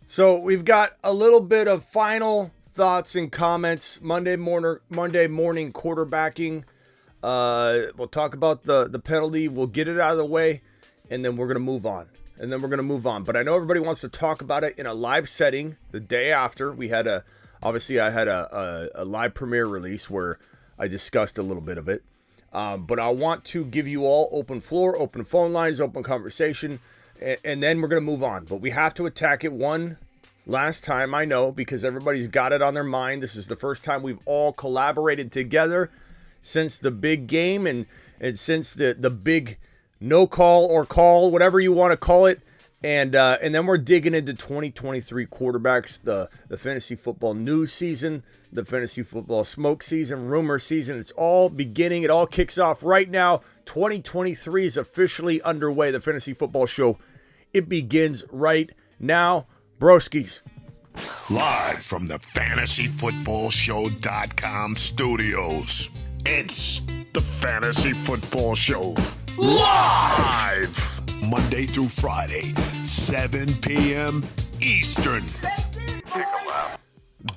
So we've got a little bit of final thoughts and comments. Monday morning quarterbacking. We'll talk about the penalty. We'll get it out of the way, and then we're gonna move on. But I know everybody wants to talk about it in a live setting. The day after, I had a live premiere release where I discussed a little bit of it. But I want to give you all open floor, open phone lines, open conversation, and then we're going to move on. But we have to attack it one last time, I know, because everybody's got it on their mind. This is the first time we've all collaborated together since the big game and since the big no call or call, whatever you want to call it. And then we're digging into 2023 quarterbacks, the fantasy football news season, the fantasy football smoke season, rumor season. It's all beginning. It all kicks off right now. 2023 is officially underway. The Fantasy Football Show, it begins right now. Broskies. Live from the FantasyFootballShow.com studios, it's the Fantasy Football Show. Live! Monday through Friday, 7 p.m. Eastern.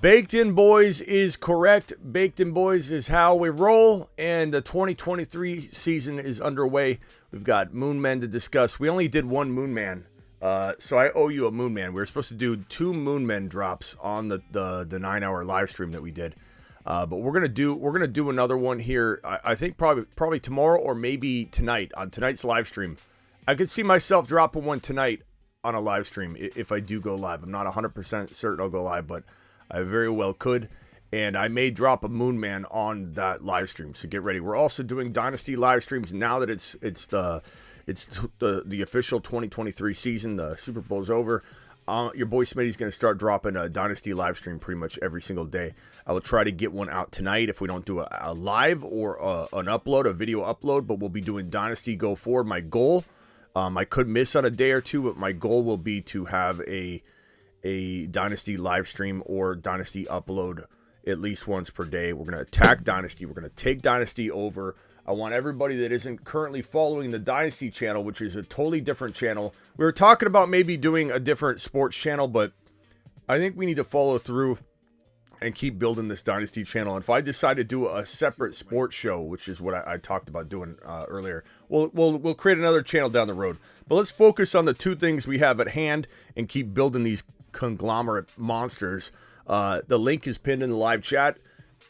Baked in Boys is correct. Baked in Boys is how we roll, and the 2023 season is underway. We've got Moon Men to discuss. We only did one Moon Man, so I owe you a Moon Man. We were supposed to do 2 Moon Men drops on the 9-hour live stream that we did, but we're gonna do another one here. I think probably tomorrow or maybe tonight on tonight's live stream. I could see myself dropping one tonight on a live stream if I do go live. I'm not 100% certain I'll go live, but I very well could. And I may drop a Moon Man on that live stream, so get ready. We're also doing Dynasty live streams now that it's the official 2023 season. The Super Bowl's over. Your boy Smitty's going to start dropping a Dynasty live stream pretty much every single day. I will try to get one out tonight if we don't do a live or an upload, a video upload, but we'll be doing Dynasty go forward. My goal, I could miss on a day or two, but my goal will be to have a Dynasty live stream or Dynasty upload at least once per day. We're going to attack Dynasty. We're going to take Dynasty over. I want everybody that isn't currently following the Dynasty channel, which is a totally different channel. We were talking about maybe doing a different sports channel, but I think we need to follow through and keep building this Dynasty channel. And if I decide to do a separate sports show, which is what I talked about doing earlier, we'll create another channel down the road. But let's focus on the 2 things we have at hand and keep building these conglomerate monsters. The link is pinned in the live chat,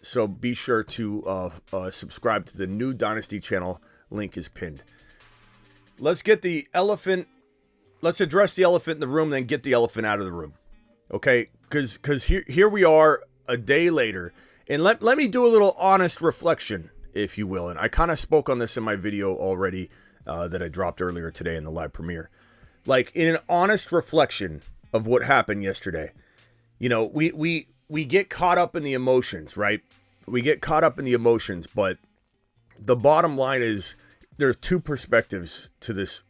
so be sure to subscribe to the new Dynasty channel. Link is pinned. Let's address the elephant in the room, then get the elephant out of the room. Okay, because here we are a day later, and let me do a little honest reflection, if you will. And I kind of spoke on this in my video already that I dropped earlier today in the live premiere. Like, in an honest reflection of what happened yesterday, you know, we get caught up in the emotions, right? We get caught up in the emotions, but the bottom line is there's 2 perspectives to this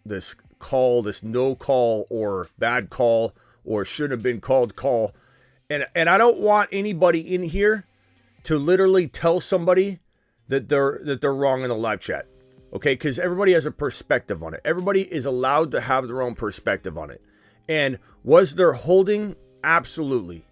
call, this no call or bad call or should have been called call. And I don't want anybody in here to literally tell somebody that they're wrong in the live chat. Okay? Because everybody has a perspective on it. Everybody is allowed to have their own perspective on it. And was there holding? Absolutely.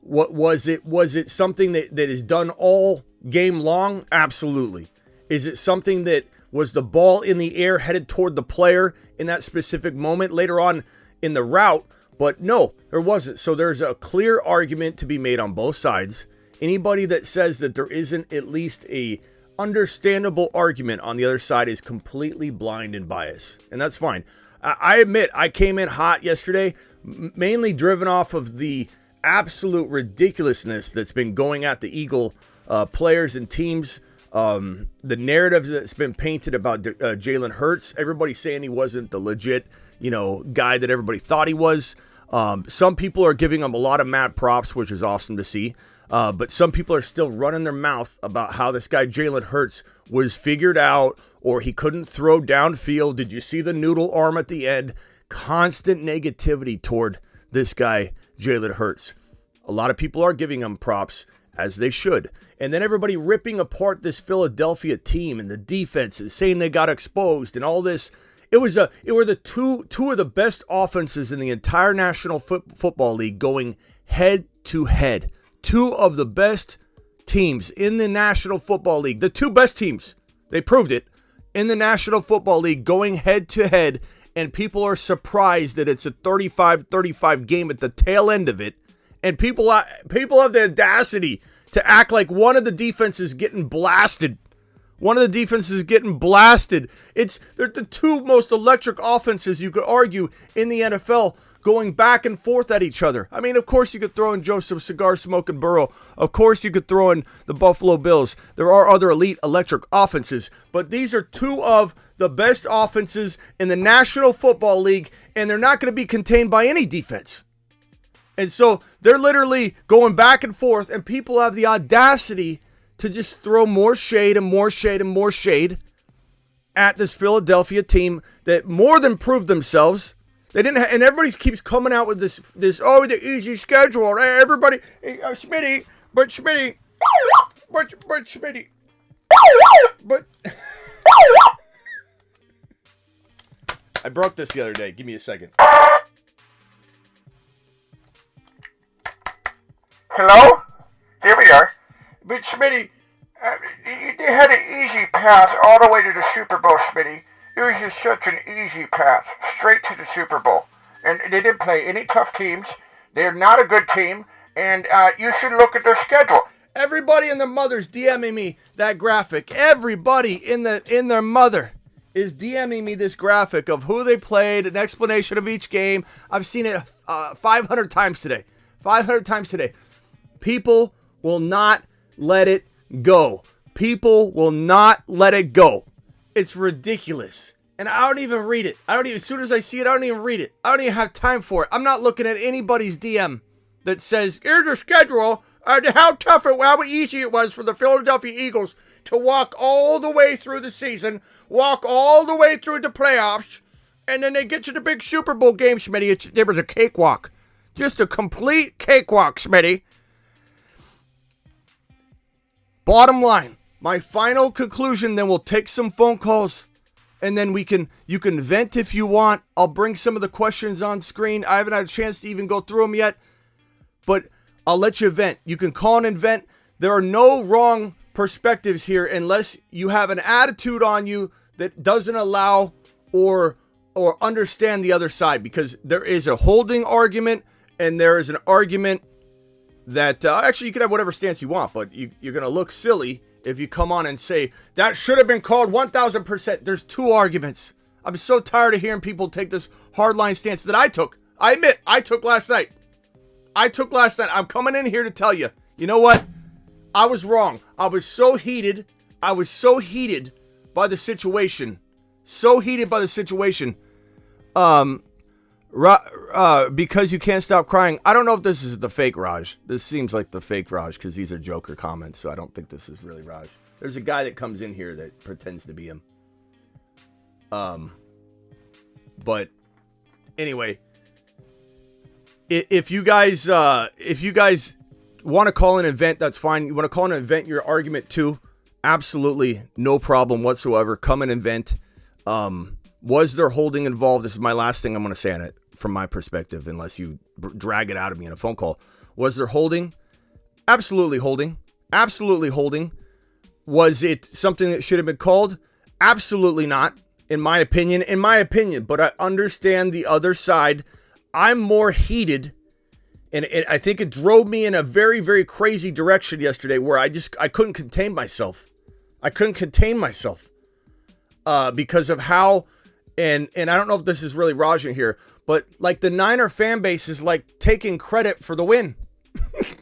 What was it? Was it something that is done all game long? Absolutely. Is it something that was the ball in the air headed toward the player in that specific moment later on in the route? But no, there wasn't. So there's a clear argument to be made on both sides. Anybody that says that there isn't at least a understandable argument on the other side is completely blind and biased. And that's fine. I admit I came in hot yesterday, mainly driven off of the absolute ridiculousness that's been going at the Eagle players and teams. The narrative that's been painted about Jalen Hurts, everybody saying he wasn't the legit, guy that everybody thought he was. Some people are giving him a lot of mad props, which is awesome to see. But some people are still running their mouth about how this guy Jalen Hurts was figured out or he couldn't throw downfield. Did you see the noodle arm at the end? Constant negativity toward this guy Jalen Hurts. A lot of people are giving him props, as they should. And then everybody ripping apart this Philadelphia team and the defenses, saying they got exposed and all this It were the two of the best offenses in the entire National Football League going head to head. Two of the best teams in the National Football League. The two best teams. They proved it in the National Football League going head to head, and people are surprised that it's a 35-35 game at the tail end of it, and people have the audacity to act like one of the defenses getting blasted. One of the defenses is getting blasted. They're the two most electric offenses you could argue in the NFL going back and forth at each other. I mean, of course you could throw in Joseph Cigar Smoking Burrow. Of course you could throw in the Buffalo Bills. There are other elite electric offenses, but these are two of the best offenses in the National Football League, and they're not going to be contained by any defense. And so they're literally going back and forth, and people have the audacity to just throw more shade and more shade and more shade at this Philadelphia team that more than proved themselves. They didn't, and everybody keeps coming out with this the easy schedule. Everybody, Smitty, but I broke this the other day. Give me a second. Hello? Here we are. But Smitty, they had an easy path all the way to the Super Bowl, Smitty. It was just such an easy path, straight to the Super Bowl. And they didn't play any tough teams. They're not a good team, and you should look at their schedule. Everybody and their mother's DMing me that graphic. Everybody in their mother is DMing me this graphic of who they played, an explanation of each game. I've seen it 500 times today. 500 times today. People will not let it go. People will not let it go. It's ridiculous. And I don't even read it. As soon as I see it, I don't even read it. I don't even have time for it. I'm not looking at anybody's DM that says, here's your schedule, how easy it was for the Philadelphia Eagles to walk all the way through the season, walk all the way through the playoffs, and then they get to the big Super Bowl game, Smitty. There was a cakewalk. Just a complete cakewalk, Smitty. Bottom line, my final conclusion, then we'll take some phone calls, and then you can vent if you want. I'll bring some of the questions on screen. I haven't had a chance to even go through them yet, but I'll let you vent. You can call in and vent. There are no wrong perspectives here unless you have an attitude on you that doesn't allow or understand the other side, because there is a holding argument and there is an argument that actually you can have whatever stance you want, but you're going to look silly if you come on and say that should have been called 1,000%. There's two arguments. I'm so tired of hearing people take this hardline stance that I took. I admit, I took last night. I'm coming in here to tell you, you know what? I was wrong. I was so heated by the situation. Because you can't stop crying. I don't know if this is the fake Raj. This seems like the fake Raj because these are Joker comments, so I don't think this is really Raj. There's a guy that comes in here that pretends to be him. But anyway, if you guys want to call in an event, that's fine. You want to call in an event your argument too, absolutely no problem whatsoever. Come in and vent. Was there holding involved? This is my last thing I'm going to say on it from my perspective, unless you drag it out of me in a phone call. Was there holding? Absolutely holding. Absolutely holding. Was it something that should have been called? Absolutely not, in my opinion. But I understand the other side. I'm more heated, and I think it drove me in a very, very crazy direction yesterday where I couldn't contain myself. Because of how, and I don't know if this is really Raj in here, but like the Niner fan base is like taking credit for the win.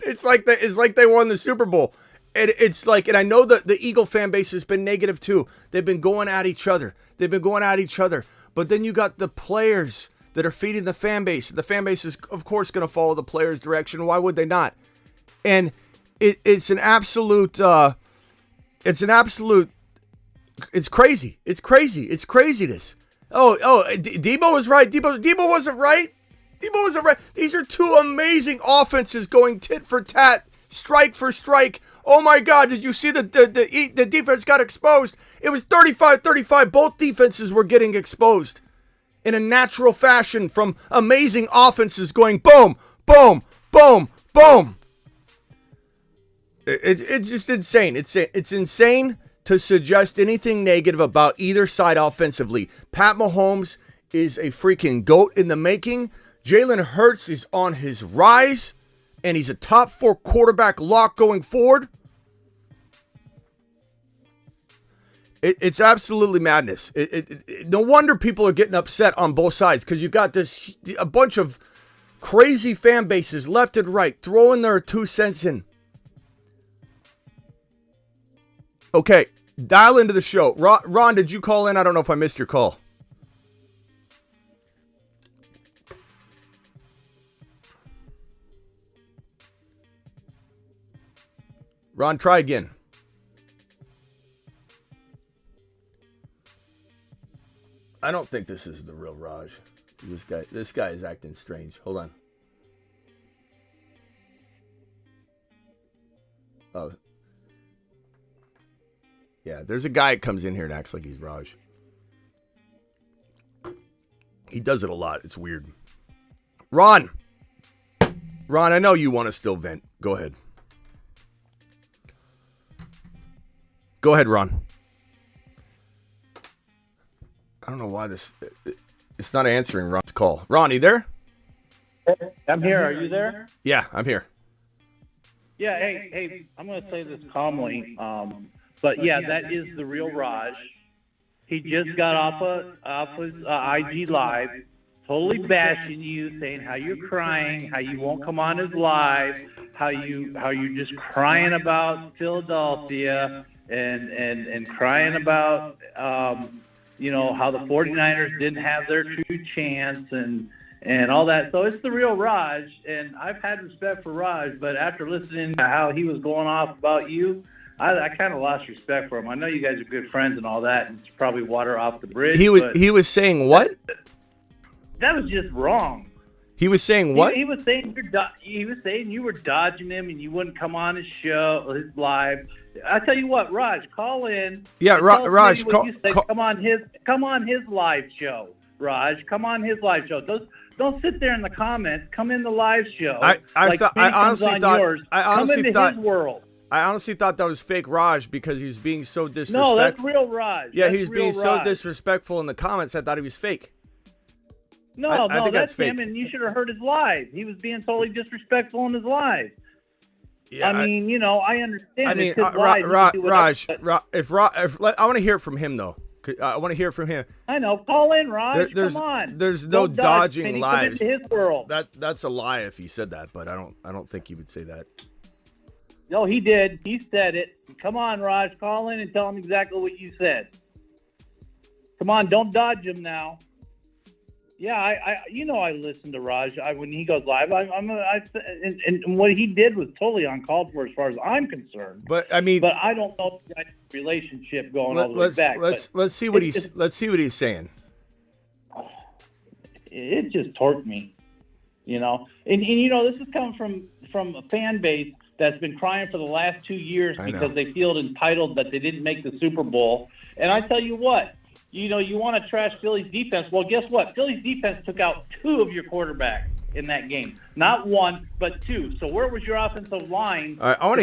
It's like they won the Super Bowl. And it's like, and I know that the Eagle fan base has been negative too. They've been going at each other. But then you got the players that are feeding the fan base. The fan base is, of course, going to follow the players' direction. Why would they not? And it's crazy. It's craziness. Debo was right. Debo wasn't right. These are two amazing offenses going tit for tat, strike for strike. Oh my God, did you see the defense got exposed? It was 35-35. Both defenses were getting exposed in a natural fashion from amazing offenses going boom, boom, boom, boom. It's just insane. It's insane to suggest anything negative about either side offensively. Pat Mahomes is a freaking GOAT in the making. Jalen Hurts is on his rise, and he's a top 4 quarterback lock going forward. It's absolutely madness. No wonder people are getting upset on both sides, because you got a bunch of crazy fan bases left and right throwing their 2 cents in. Okay, dial into the show. Ron, did you call in? I don't know if I missed your call. Ron, try again. I don't think this is the real Raj. This guy is acting strange. Hold on. Oh. Yeah, there's a guy that comes in here and acts like he's Raj. He does it a lot. It's weird. Ron, I know you want to still vent. Go ahead. Go ahead, Ron. I don't know why it's not answering Ron's call. Ron, you there? I'm here. Are you there? Yeah, I'm here. Yeah. Hey, I'm going to say this calmly. But yeah, that is the real Raj. He just got off his IG Live, totally bashing you, saying how you're crying, how you won't come on his live, how you're just crying about Philadelphia and crying about how the 49ers didn't have their true chance and all that. So it's the real Raj, and I've had respect for Raj, but after listening to how he was going off about you, I kind of lost respect for him. I know you guys are good friends and all that, and it's probably water off the bridge. He was saying what? That was just wrong. He was saying what? He was saying you were dodging him and you wouldn't come on his show, his live. I tell you what, Raj, call in. Yeah, Raj, come on his live show. Raj, come on his live show. Don't sit there in the comments. Come in the live show. I honestly thought his world. I honestly thought that was fake Raj because he was being so disrespectful. No, that's real Raj. Yeah, he was being so disrespectful in the comments. I thought he was fake. No, I think that's fake. him, and you should have heard his live. He was being totally disrespectful in his live. Yeah, I understand. I mean, Raj, I want to hear it from him though. I want to hear from him. I know. Call in, Raj. Come on. There's no dodging lives. His world. That's a lie if he said that, but I don't think he would say that. No, he did. He said it. Come on, Raj. Call in and tell him exactly what you said. Come on, don't dodge him now. Yeah, I listen to Raj when he goes live. And what he did was totally uncalled for as far as I'm concerned. But I don't know if that relationship going all the way back. Let's see what he's saying. It just torqued me, And this is coming from a fan base that's been crying for the last 2 years because they feel entitled that they didn't make the Super Bowl. And I tell you what, you want to trash Philly's defense. Well, guess what? Philly's defense took out 2 of your quarterbacks in that game. Not 1, but 2. So where was your offensive line? All right, I want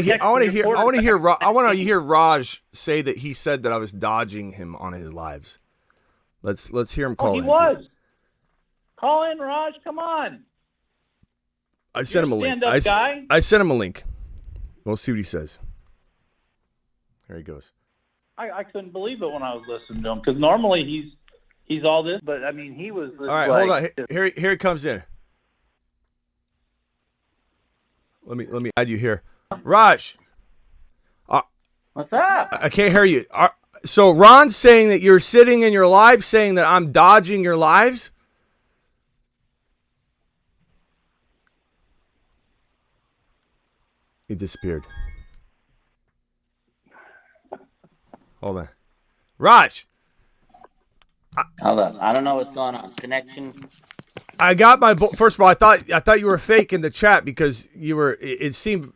to hear Raj say that he said that I was dodging him on his lives. Let's hear him call in. He was. Call in, Raj. Come on. I sent him a link. I sent him a link. We'll see what he says. There he goes. I couldn't believe it when I was listening to him because normally he's all this, but I mean he was. All right, hold on. Here he comes in. Let me add you here, Raj. What's up? I can't hear you. So Ron's saying that you're sitting in your live saying that I'm dodging your lives. He disappeared. Hold on. Raj! Hold on. I don't know what's going on. Connection. I got my first of all. I thought you were fake in the chat because you were. It seemed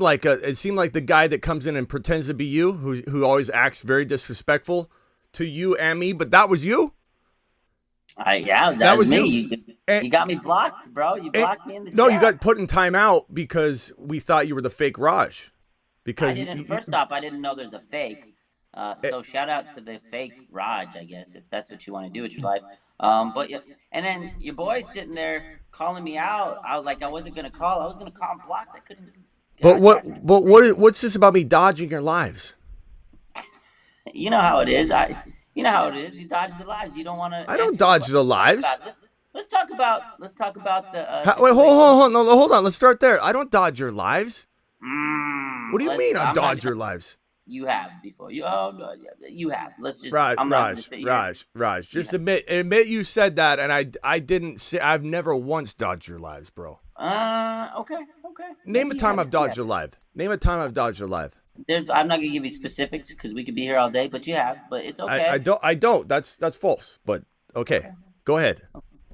like the guy that comes in and pretends to be you, who always acts very disrespectful to you and me. But that was you. That was me. You got me blocked, bro. You blocked me in the chat. No, you got put in timeout because we thought you were the fake Raj. Because first off, I didn't know there's a fake. So shout out to the fake Raj, I guess, if that's what you want to do with your life. But and then your boy's sitting there calling me out. I wasn't gonna call. I was gonna call him blocked. I couldn't. But what's this about me dodging your lives? You know how it is. You know how it is. You dodge the lives. You don't want to. I don't dodge the lives. Let's talk about the. Wait, hold on. Let's start there. I don't dodge your lives. What do you mean I dodge your lives? You have before. You have. Let's just. Raj. Just admit you said that, and I didn't say. I've never once dodged your lives, bro. Okay. Name a time I've dodged your life. Name a time I've dodged your life. I'm not gonna give you specifics because we could be here all day, but you have. But it's okay. I don't. That's false. But okay. Go ahead.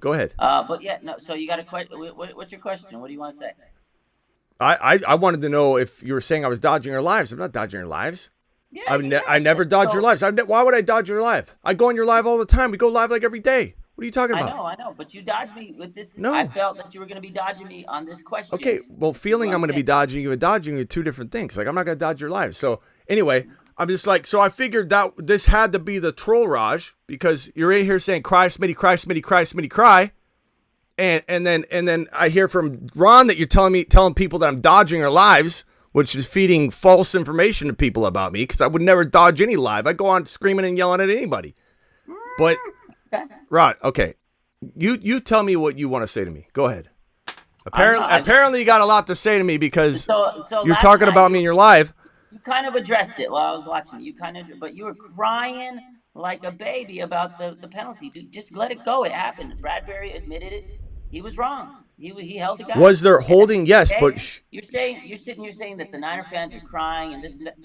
But yeah, no. So you got a question? What's your question? What do you want to say? I wanted to know if you were saying I was dodging your lives. I'm not dodging your lives. Yeah, I never dodge your lives. Why would I dodge your live? I go on your live all the time. We go live like every day. What are you talking about? I know. But you dodged me with this. No. I felt that you were going to be dodging me on this question. Okay. Well, feeling I'm going to be dodging you and dodging you are two different things. Like, I'm not going to dodge your lives. So anyway, I'm just like, so I figured that this had to be the troll Raj because you're in here saying, cry, Smitty, cry, Smitty, cry, Smitty, cry. And then I hear from Ron that you're telling people that I'm dodging their lives, which is feeding false information to people about me because I would never dodge any live. I go on screaming and yelling at anybody. But Ron, okay, you tell me what you want to say to me. Go ahead. Apparently, you got a lot to say to me because you're talking about me in your live. You kind of addressed it while I was watching. But you were crying like a baby about the penalty. Dude, just let it go. It happened. Bradbury admitted it. He was wrong. He held the guy. Was there holding? Yes, but you're sitting here saying that the Niner fans are crying and this and that.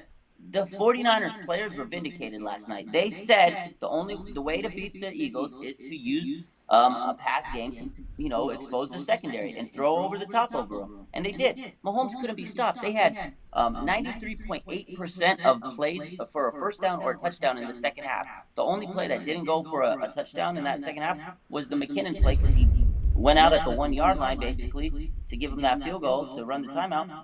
The 49ers players were vindicated last night. They said the way to beat the Eagles is to use a pass game to expose their secondary and throw over the top over them, and they did. Mahomes couldn't be stopped. They had 93.8% of plays for a first down or a touchdown in the second half. The only play that didn't go for a touchdown in that second half was the McKinnon play because he went out at the 1 yard line basically to give him that field goal to run the timeout.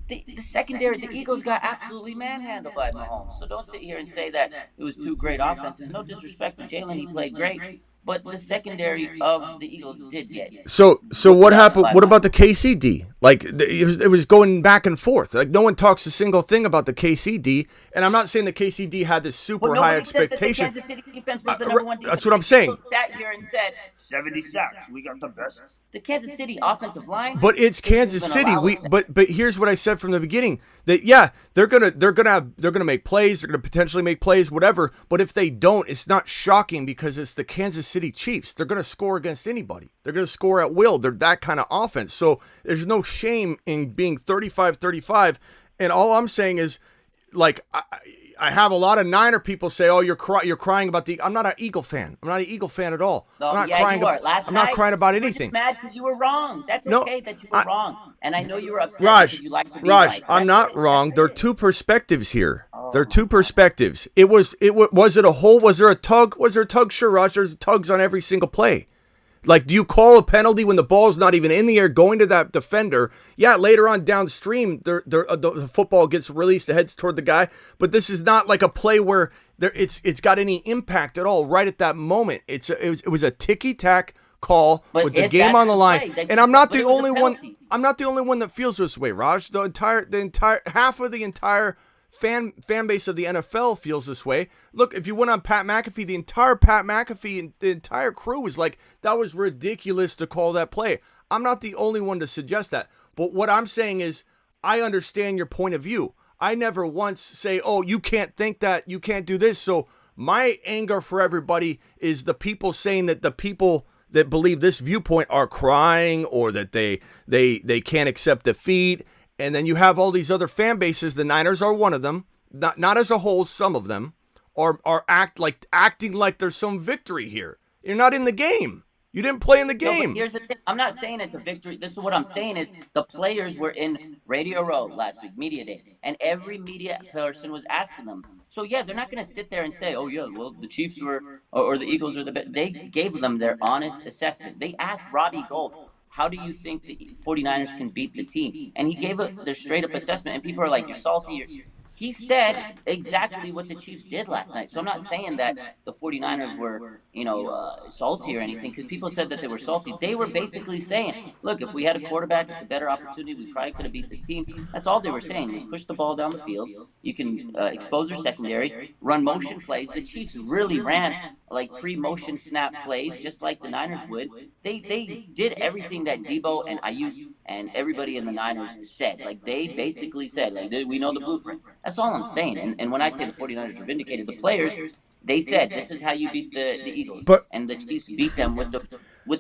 The secondary, the Eagles got absolutely manhandled by Mahomes. So don't sit here and say that it was two great offenses. No disrespect to Jalen, he played great. But the secondary of the Eagles did get it. So what happened? What about the KCD? Like it was going back and forth. Like no one talks a single thing about the KCD. And I'm not saying the KCD had this super high expectation. The Kansas City defense was the number one defense. That's what I'm saying. People sat here and said 70 sacks. We got the best. The Kansas City offensive line. But it's Kansas City. But here's what I said from the beginning. That they're gonna make plays. They're gonna potentially make plays, whatever. But if they don't, it's not shocking because it's the Kansas City Chiefs. They're gonna score against anybody. They're gonna score at will. They're that kind of offense. So there's no shame in being 35-35. And all I'm saying is, like, I have a lot of Niner people say, "Oh, you're crying about the." I'm not an Eagle fan. I'm not an Eagle fan at all. No, I'm not yeah, crying. You are. Last I'm night, not crying about anything. You were just mad because you were wrong. That's okay that you were wrong, and I know you were upset Raj, because you like to be Raj, right. I'm not wrong. There are two perspectives here. There are two perspectives. Was it a hole? Was there a tug? Was there a tug? Sure, Raj. There's tugs on every single play. Like, do you call a penalty when the ball's not even in the air going to that defender? Yeah, later on downstream, the football gets released, it heads toward the guy. But this is not like a play where it's got any impact at all right at that moment. It was a ticky-tack call with the game on the line. And I'm not the only one. I'm not the only one that feels this way, Raj. The entire half of the entire fan base of the NFL feels this way. Look, if you went on Pat McAfee, the entire Pat McAfee and the entire crew was like, that was ridiculous to call that play. I'm not the only one to suggest that. But what I'm saying is, I understand your point of view. I never once say, oh, you can't think that, you can't do this. So my anger for everybody is the people saying that the people that believe this viewpoint are crying or that they can't accept defeat. And then you have all these other fan bases. The Niners are one of them. Not as a whole, some of them are acting like there's some victory here. You're not in the game. You didn't play in the No, game. but here's the thing. I'm not saying it's a victory. This is what I'm saying is the players were in Radio Row last week, Media Day, and every media person was asking them. So, yeah, they're not going to sit there and say, oh, yeah, well, the Chiefs were or the Eagles are the best. They gave them their honest assessment. They asked Robbie Gold, how do you think the 49ers can beat the team? And he gave their straight-up assessment, and people are like, you're salty. He said exactly what the Chiefs did last night. So I'm not saying that the 49ers were, salty or anything, because people said that they were salty. They were basically saying, look, if we had a quarterback, it's a better opportunity. We probably could have beat this team. That's all they were saying was push the ball down the field. You can expose your secondary, run motion plays. The Chiefs really ran like pre-motion snap plays, just like the Niners would. They did everything that Debo and Ayuk and everybody in the Niners said. Like, they basically said, like, we know the blueprint. That's all I'm saying. And when I say the 49ers are vindicated, the players, they said, this is how you beat the Eagles. And the Chiefs beat them with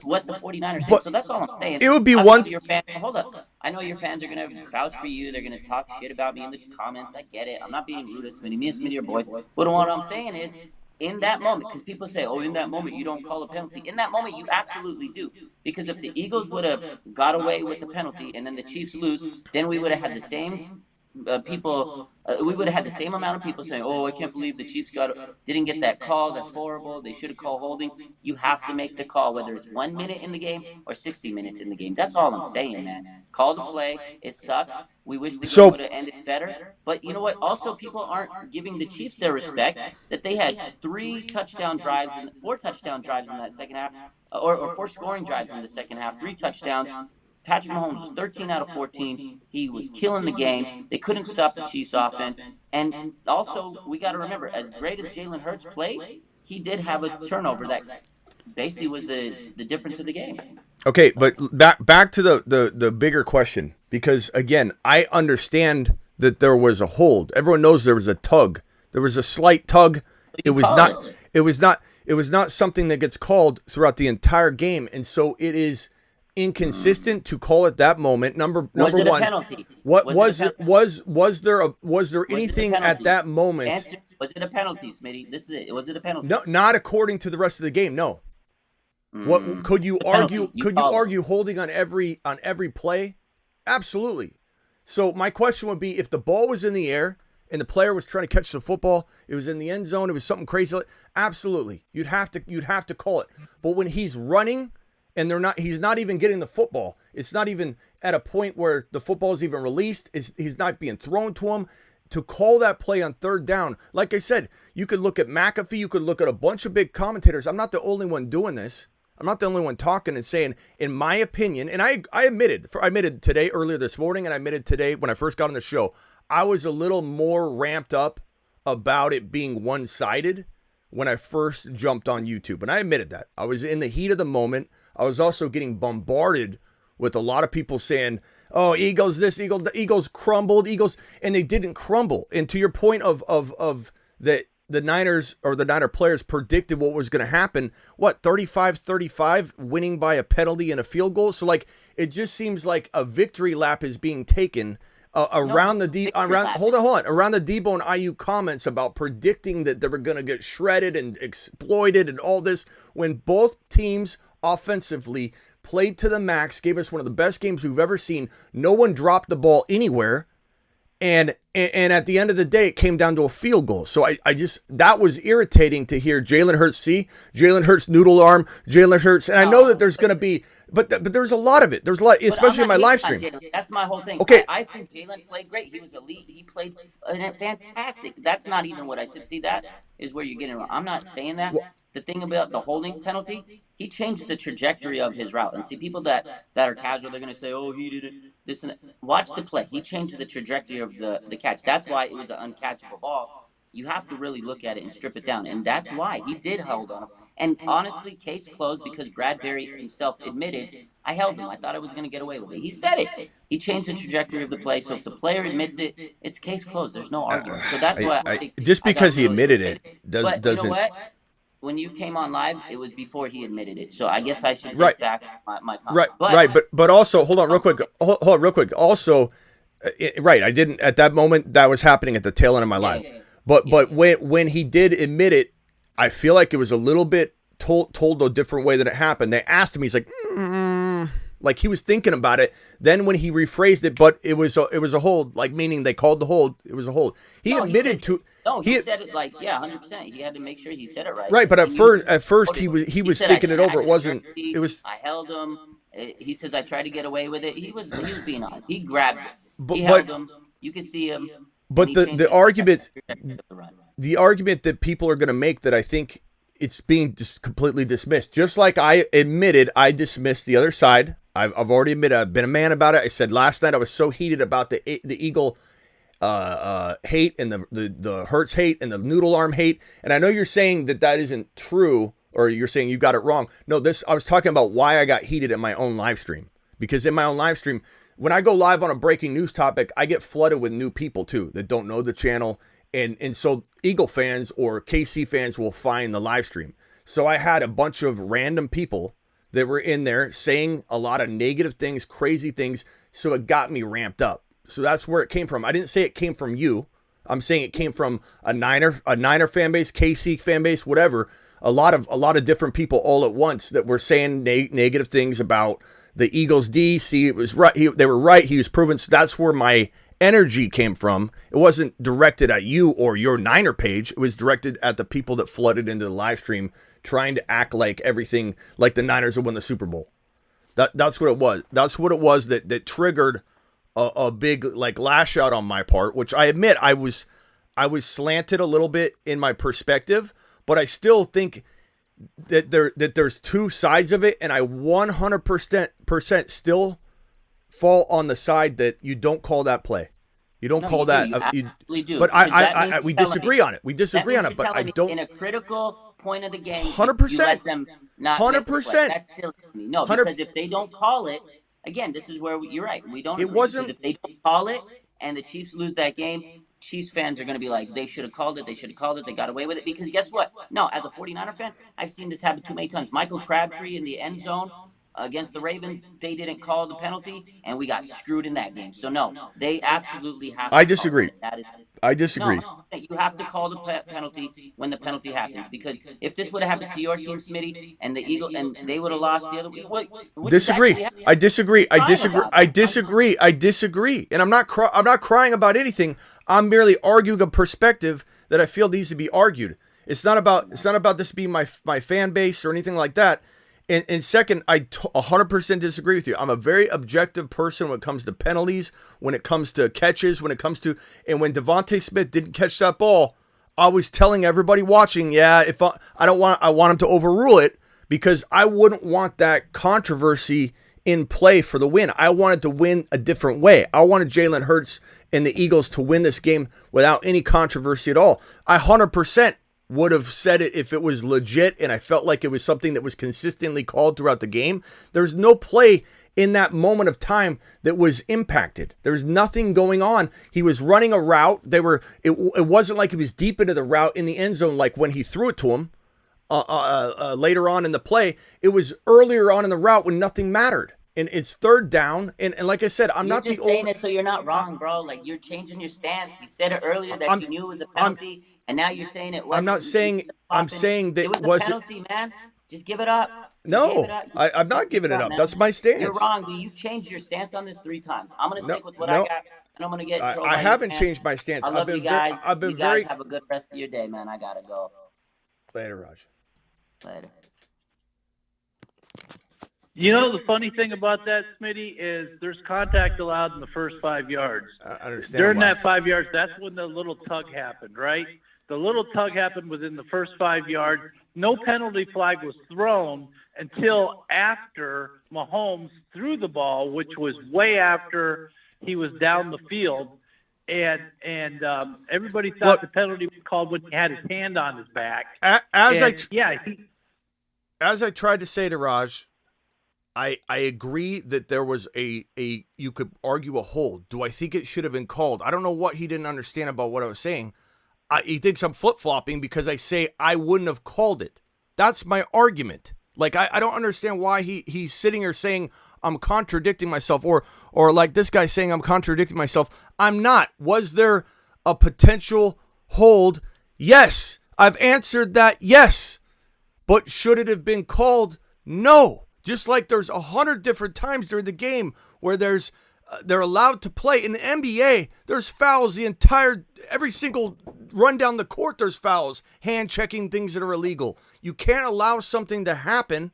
what the 49ers said. So that's all I'm saying. It would be Hold up. I know your fans are going to vouch for you. They're going to talk shit about me in the comments. I get it. I'm not being rude to Smitty. Me and Smitty are boys. But what I'm saying is, in that moment, because people say, oh, in that moment, you don't call a penalty. In that moment, you absolutely do. Because if the Eagles would have got away with the penalty and then the Chiefs lose, then we would have had the same we would have had the same amount of people saying, oh, I can't believe the Chiefs didn't get that call. That's horrible. They should have called holding. You have to make the call, whether it's 1 minute in the game or 60 minutes in the game. That's all I'm saying, man. Call the play. It sucks. We wish the game would have ended better. But you know what? Also, people aren't giving the Chiefs their respect that they had 4 touchdown drives in that second half, or 4 scoring drives in the second half, 3 touchdowns. Patrick Mahomes was 13 out of 14. He was killing the game. They couldn't stop the Chiefs' offense. And also, we got to remember, as great as Jalen Hurts played, he did have a turnover that basically was the difference of the game. Okay, but back to the bigger question, because again, I understand that there was a hold. Everyone knows there was a tug. There was a slight tug. It was not something that gets called throughout the entire game, and so it is inconsistent to call it that moment. Number was it one, a penalty? was there anything at that moment? Answer, was it a penalty, Smitty? This is it. Was it a penalty? No, not according to the rest of the game. No. What could you argue? Could you argue holding on every play? Absolutely. So my question would be, if the ball was in the air and the player was trying to catch the football, it was in the end zone, it was something crazy. Absolutely, you'd have to call it. But when he's running and he's not even getting the football. It's not even at a point where the football is even released. He's not being thrown to him. To call that play on third down, like I said, you could look at McAfee, you could look at a bunch of big commentators. I'm not the only one doing this. I'm not the only one talking and saying, in my opinion, and I admitted today, earlier this morning, and I admitted today when I first got on the show, I was a little more ramped up about it being one-sided when I first jumped on YouTube. And I admitted that. I was in the heat of the moment. I was also getting bombarded with a lot of people saying, oh, the Eagles crumbled, and they didn't crumble. And to your point of the Niners or the Niner players predicted what was going to happen, 35-35, winning by a penalty and a field goal. So like, it just seems like a victory lap is being taken around the Debo and Ayuk comments about predicting that they were going to get shredded and exploited and all this, when both teams offensively played to the max, gave us one of the best games we've ever seen. No one dropped the ball anywhere. And at the end of the day, it came down to a field goal. So I just, that was irritating to hear Jalen Hurts noodle arm, Jalen Hurts. And I know that there's going to be, but there's a lot of it. There's a lot, especially in my live stream. That's my whole thing. Okay. I think Jalen played great. He was elite. He played fantastic. That's not even what I said. See, that is where you're getting wrong. I'm not saying that. The thing about the holding penalty, he changed the trajectory of his route. And see, people that are casual, they're going to say, oh, he didn't, this and that. Watch the play. He changed the trajectory of the catch. That's why it was an uncatchable ball. You have to really look at it and strip it down. And that's why he did hold on him. And honestly, case closed, because Bradbury himself admitted, I held him. I thought I was going to get away with it. He said it. He changed the trajectory of the play. So if the player admits it, it's case closed. There's no argument. So that's why I think just because he admitted it doesn't. You know what? When you came on live, it was before he admitted it. So I guess I should take back my comment. But also, hold on real quick. Also, I didn't, at that moment, that was happening at the tail end of my live. But when he did admit it, I feel like it was a little bit told a different way than it happened. They asked him, he's like he was thinking about it. Then when he rephrased it, but it was a hold, like meaning they called the hold. It was a hold. He admitted to. No, he said it like 100%. He had to make sure he said it right. Right, but at first he was thinking it over. It wasn't. It was. I held him. He says I tried to get away with it. He was being on. He grabbed him. He held him. You could see him. But the argument that people are going to make, that I think it's being just completely dismissed. Just like I admitted, I dismissed the other side. I've already admitted, I've been a man about it. I said last night I was so heated about the Eagle hate and the Hurts hate and the noodle arm hate. And I know you're saying that isn't true, or you're saying you got it wrong. No, I was talking about why I got heated in my own live stream. Because in my own live stream, when I go live on a breaking news topic, I get flooded with new people too that don't know the channel. And so Eagle fans or KC fans will find the live stream. So I had a bunch of random people that were in there saying a lot of negative things, crazy things. So it got me ramped up. So that's where it came from. I didn't say it came from you. I'm saying it came from a Niner fan base, KC fan base, whatever. A lot of different people all at once that were saying negative things about the Eagles D. See, it was right. They were right. He was proven. So that's where my energy came from. It wasn't directed at you or your Niner page. It was directed at the people that flooded into the live stream trying to act like everything, like the Niners would win the Super Bowl. That's what it was. That's what it was that triggered a big like lash out on my part, which I admit I was slanted a little bit in my perspective, but I think that there's two sides of it, and I 100% still fall on the side that you don't call that play. You don't call that. You do. But we disagree on it. We disagree on it. But I don't. In a critical point of the game, 100%. You let them not. 100%. That's silly to me. No, because if they don't call it, again, this is where you're right. We don't. It wasn't. Because if they don't call it and the Chiefs lose that game, Chiefs fans are going to be like, they should have called it. They should have called it. They got away with it. Because guess what? No, as a 49er fan, I've seen this happen too many times. Michael Crabtree in the end zone against the Ravens, they didn't call the penalty, and we got screwed in that game. So, no, they absolutely have to I disagree. I disagree. No, you have to call the penalty when the penalty happens. Because if this would have happened to your team, Smitty, and the Eagle, and they would have lost the other week, what disagree. I disagree. I disagree. And I'm not crying about anything. I'm merely arguing a perspective that I feel needs to be argued. It's not about this being my fan base or anything like that. And second, I 100% disagree with you. I'm a very objective person when it comes to penalties, when it comes to catches, and when Devontae Smith didn't catch that ball, I was telling everybody watching, if I want him to overrule it, because I wouldn't want that controversy in play for the win. I wanted to win a different way. I wanted Jalen Hurts and the Eagles to win this game without any controversy at all. I 100% would have said it if it was legit and I felt like it was something that was consistently called throughout the game. There's no play in that moment of time that was impacted. There's nothing going on. He was running a route. It wasn't like he was deep into the route in the end zone like when he threw it to him later on in the play. It was earlier on in the route when nothing mattered. And it's third down. And like I said, I'm you're not just the saying it so you're not wrong, bro. Like, you're changing your stance. You said it earlier that you knew it was a penalty. And now you're saying it wasn't. I'm not saying. I'm saying that it was a penalty, man. Just give it up. No, I'm not giving it up. That's my stance. You're wrong, but you've changed your stance on this 3 times. I'm gonna stick with what I got, and I'm gonna get. I haven't changed my stance. I love you guys. I've been you very. Guys have a good rest of your day, man. I gotta go. Later, Raj. Later. You know, the funny thing about that, Smitty, is there's contact allowed in the first 5 yards. I understand. During that 5 yards, that's when the little tug happened, right? The little tug happened within the first 5 yards. No penalty flag was thrown until after Mahomes threw the ball, which was way after he was down the field. And everybody thought the penalty was called when he had his hand on his back. As I tried to say to Raj, I agree that there was you could argue a hold. Do I think it should have been called? I don't know what he didn't understand about what I was saying. He thinks I'm flip-flopping because I say I wouldn't have called it. That's my argument. Like, I don't understand why he's sitting here saying I'm contradicting myself, or like this guy saying I'm contradicting myself. I'm not. Was there a potential hold? Yes. I've answered that yes. But should it have been called? No. Just like there's 100 different times during the game where they're allowed to play. In the NBA, there's fouls every single run down the court, there's fouls, hand checking, things that are illegal. You can't allow something to happen.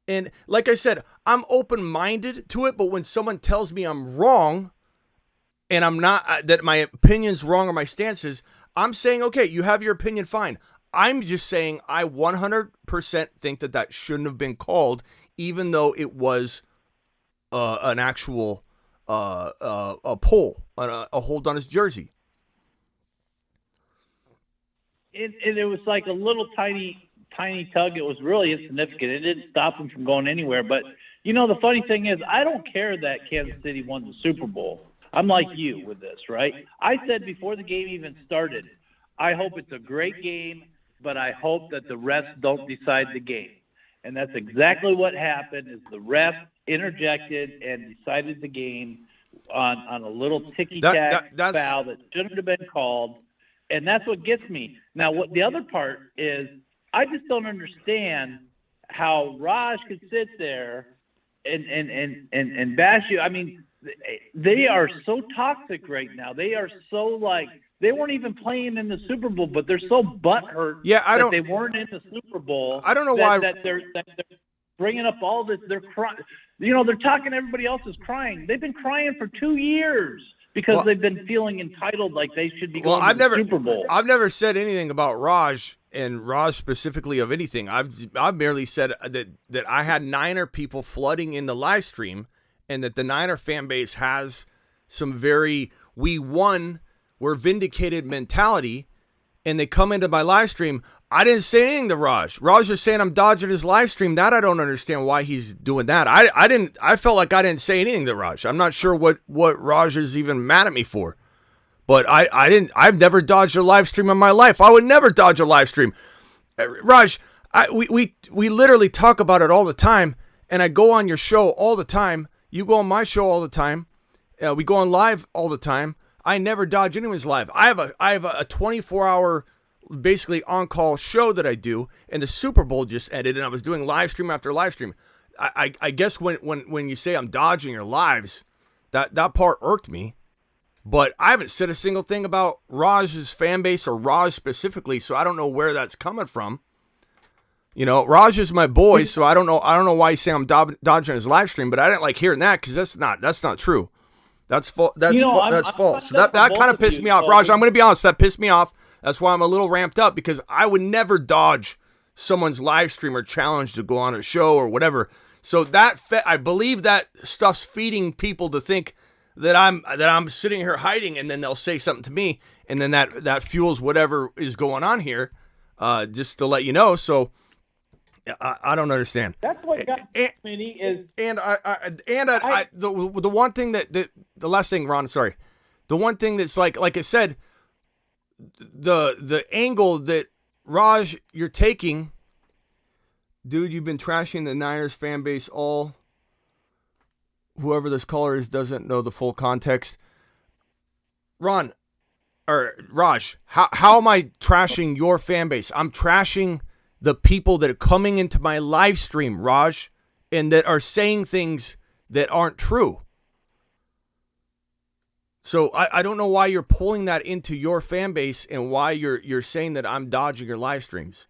And like I said, I'm open-minded to it, but when someone tells me I'm wrong and I'm not, that my opinion's wrong or my stance is, I'm saying, okay, you have your opinion, fine. I'm just saying I 100% think that shouldn't have been called, even though it was an actual a pull, a hold on his jersey. And it was like a little tiny tug. It was really insignificant. It didn't stop him from going anywhere. But, the funny thing is, I don't care that Kansas City won the Super Bowl. I'm like you with this, right? I said before the game even started, I hope it's a great game, but I hope that the refs don't decide the game. And that's exactly what happened, is the ref interjected and decided the game on a little ticky-tack foul that shouldn't have been called. And that's what gets me. Now, what the other part is, I just don't understand how Raj could sit there and bash you. I mean, they are so toxic right now. They are so they weren't even playing in the Super Bowl, but they're so butthurt that they weren't in the Super Bowl. I don't know why they're bringing up all this. They're crying. They're talking. Everybody else is crying. They've been crying for 2 years because they've been feeling entitled, like they should be going to the Super Bowl. I've never said anything about Raj and Raj specifically of anything. I've merely said that I had Niner people flooding in the live stream, and that the Niner fan base has some very we won, we're vindicated mentality, and they come into my live stream. I didn't say anything to Raj. Raj is saying I'm dodging his live stream. That I don't understand why he's doing that. I felt like I didn't say anything to Raj. I'm not sure what Raj is even mad at me for. But I've never dodged a live stream in my life. I would never dodge a live stream. Raj, we literally talk about it all the time, and I go on your show all the time. You go on my show all the time. We go on live all the time. I never dodge anyone's live. I have a 24-hour basically on-call show that I do, and the Super Bowl just ended, and I was doing live stream after live stream. I guess when you say I'm dodging your lives, that part irked me. But I haven't said a single thing about Raj's fan base or Raj specifically, so I don't know where that's coming from. Raj is my boy, so I don't know why he's saying I'm dodging his live stream, but I didn't like hearing that because that's not true. That's false. That's false. So that kind of pissed me off, Raj. I'm going to be honest. That pissed me off. That's why I'm a little ramped up, because I would never dodge someone's live stream or challenge to go on a show or whatever. So I believe that stuff's feeding people to think that I'm sitting here hiding, and then they'll say something to me, and then that fuels whatever is going on here. Just to let you know. So. I don't understand. That's what got me is. And the one thing that the last thing, Ron, sorry, the one thing that's like I said, the angle that Raj you're taking, dude, you've been trashing the Niners fan base all. Whoever this caller is doesn't know the full context. Ron, or Raj, how am I trashing your fan base? I'm trashing the people that are coming into my live stream, Raj, and that are saying things that aren't true. So I don't know why you're pulling that into your fan base and why you're saying that I'm dodging your live streams.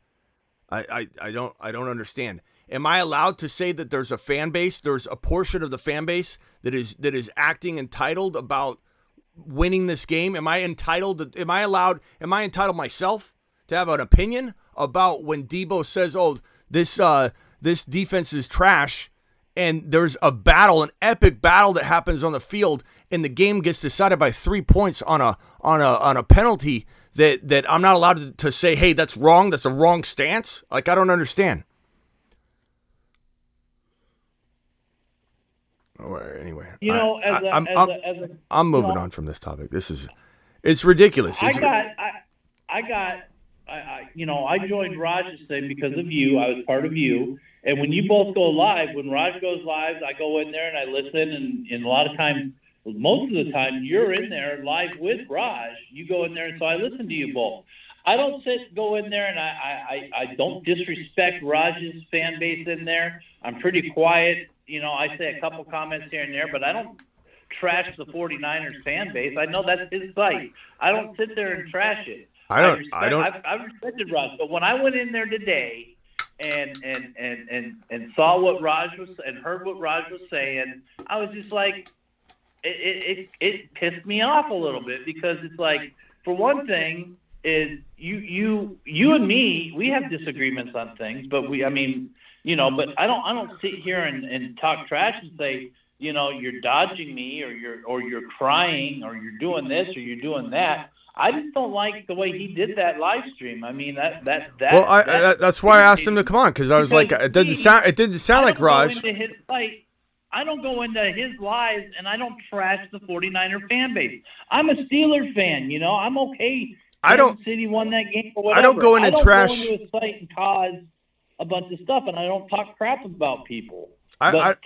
I don't understand. Am I allowed to say that there's a fan base, there's a portion of the fan base that is acting entitled about winning this game? Am I entitled myself to have an opinion about when Debo says, "Oh, this defense is trash," and there's a battle, an epic battle that happens on the field, and the game gets decided by 3 points on a penalty that I'm not allowed to say, "Hey, that's wrong. That's a wrong stance." Like, I don't understand. Anyway, I'm moving on from this topic. It's ridiculous. I joined Raj's thing because of you. I was part of you. And when you both go live, when Raj goes live, I go in there and I listen. And a lot of times, most of the time, you're in there live with Raj. You go in there, and so I listen to you both. I don't go in there, and I don't disrespect Raj's fan base in there. I'm pretty quiet. I say a couple comments here and there, but I don't trash the 49ers fan base. I know that's his site. I don't sit there and trash it. I've respected Raj, but when I went in there today and saw what Raj was and heard what Raj was saying, I was just like, it pissed me off a little bit, because it's like, for one thing, is you and me, we have disagreements on things, but but I don't sit here and talk trash and say, you're dodging me, or you're crying, or you're doing this, or you're doing that. I just don't like the way he did that live stream. I mean, that's why I asked him to come on, because I was like, it didn't sound like Raj. I don't go into his lives, and I don't trash the 49er fan base. I'm a Steelers fan, I'm okay. Kansas City won that game or whatever. I don't go in and trash. I don't go into a site and cause a bunch of stuff, and I don't talk crap about people. I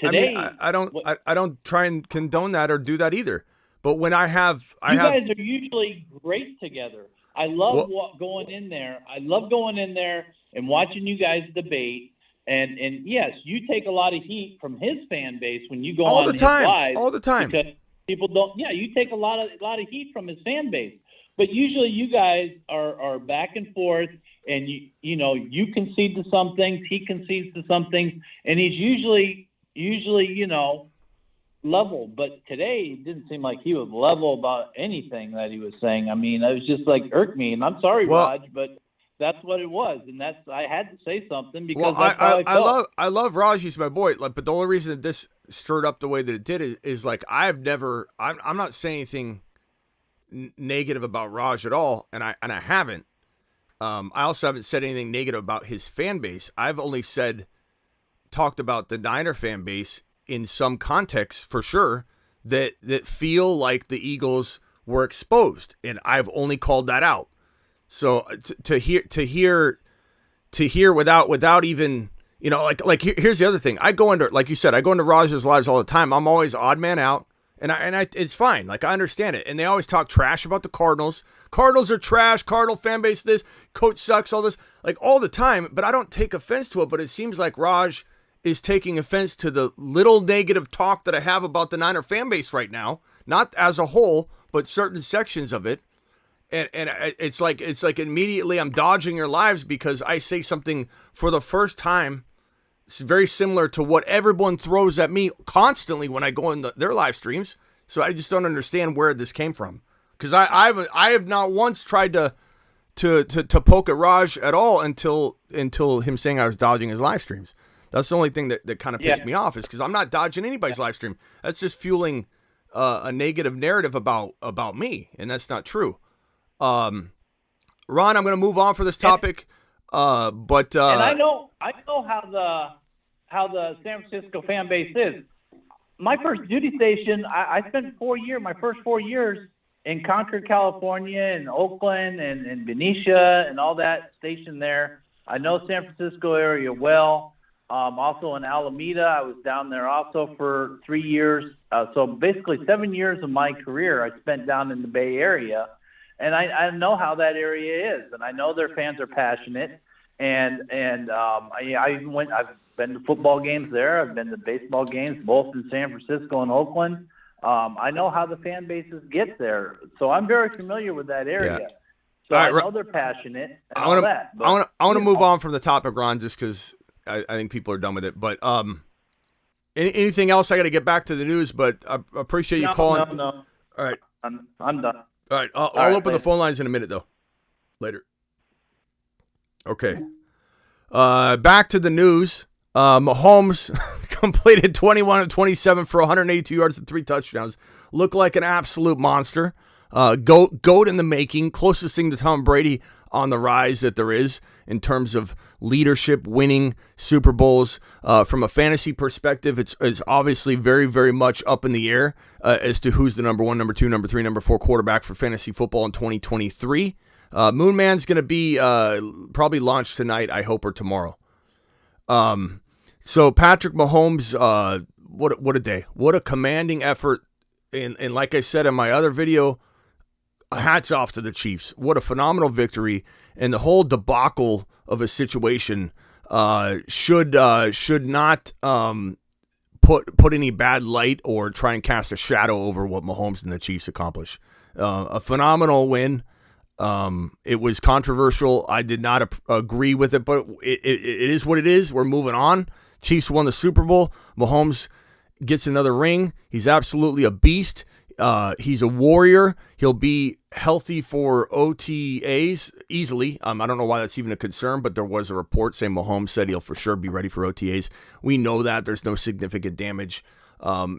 don't try and condone that or do that either. But when you guys are usually great together. I love going in there. I love going in there and watching you guys debate. And yes, you take a lot of heat from his fan base when you go on his live. All the time. Because people don't. Yeah, you take a lot of heat from his fan base. But usually you guys are back and forth, and you concede to some things, he concedes to some things, and he's usually level. But today it didn't seem like he was level about anything that he was saying. I mean, it was just like irked me, and I'm sorry, Raj, but that's what it was, and I had to say something, because that's how I felt. I love Raj. He's my boy. But the only reason that this stirred up the way that it did is like, I'm not saying anything negative about Raj at all, and I haven't. I also haven't said anything negative about his fan base. I've only talked about the Niner fan base in some context, for sure, that feel like the Eagles were exposed, and I've only called that out. So to hear without even, here's the other thing. I go into, like you said, I go into Raj's lives all the time. I'm always odd man out, and it's fine. Like, I understand it. And they always talk trash about the Cardinals. Cardinals are trash. Cardinal fan base, this coach sucks, all this, like, all the time. But I don't take offense to it. But it seems like Raj is taking offense to the little negative talk that I have about the Niner fan base right now, not as a whole, but certain sections of it. And it's like immediately I'm dodging your lives because I say something for the first time. It's very similar to what everyone throws at me constantly when I go in their live streams. So I just don't understand where this came from, because I have not once tried to poke at Raj at all until him saying I was dodging his live streams. That's the only thing that kind of pissed me off, is because I'm not dodging anybody's live stream. That's just fueling a negative narrative about me, and that's not true. Ron, I'm going to move on for this topic, and I know how the San Francisco fan base is. My first duty station, I spent my first 4 years in Concord, California, and Oakland, and Benicia, and all that station there. I know San Francisco area well. Also in Alameda, I was down there also for 3 years. So basically 7 years of my career I spent down in the Bay Area. And I know how that area is, and I know their fans are passionate. I've been to football games there. I've been to baseball games, both in San Francisco and Oakland. I know how the fan bases get there, so I'm very familiar with that area. Yeah. So I know they're passionate. And I want to move on from the topic, Ron, just because I think people are done with it. But anything else? I got to get back to the news, but I appreciate you calling. No. All right, I'm done. All right, I'll open the phone lines in a minute, though. Later. Okay. Back to the news. Mahomes completed 21 of 27 for 182 yards and 3 touchdowns. Looked like an absolute monster. Goat in the making. Closest thing to Tom Brady on the rise that there is in terms of leadership, winning Super Bowls. From a fantasy perspective, it's obviously very, very much up in the air as to who's the number 1, number 2, number 3, number 4 quarterback for fantasy football in 2023. Moon Man's going to be probably launched tonight, I hope, or tomorrow. So Patrick Mahomes, what a day. What a commanding effort. And like I said in my other video, hats off to the Chiefs. What a phenomenal victory, and the whole debacle of a situation should not put any bad light or try and cast a shadow over what Mahomes and the Chiefs accomplished. A phenomenal win. It was controversial. I did not agree with it, but it is what it is. We're moving on. Chiefs won the Super Bowl. Mahomes gets another ring. He's absolutely a beast. He's a warrior. He'll be healthy for OTAs easily. I don't know why that's even a concern, but there was a report saying Mahomes said he'll for sure be ready for OTAs. We know that. There's no significant damage.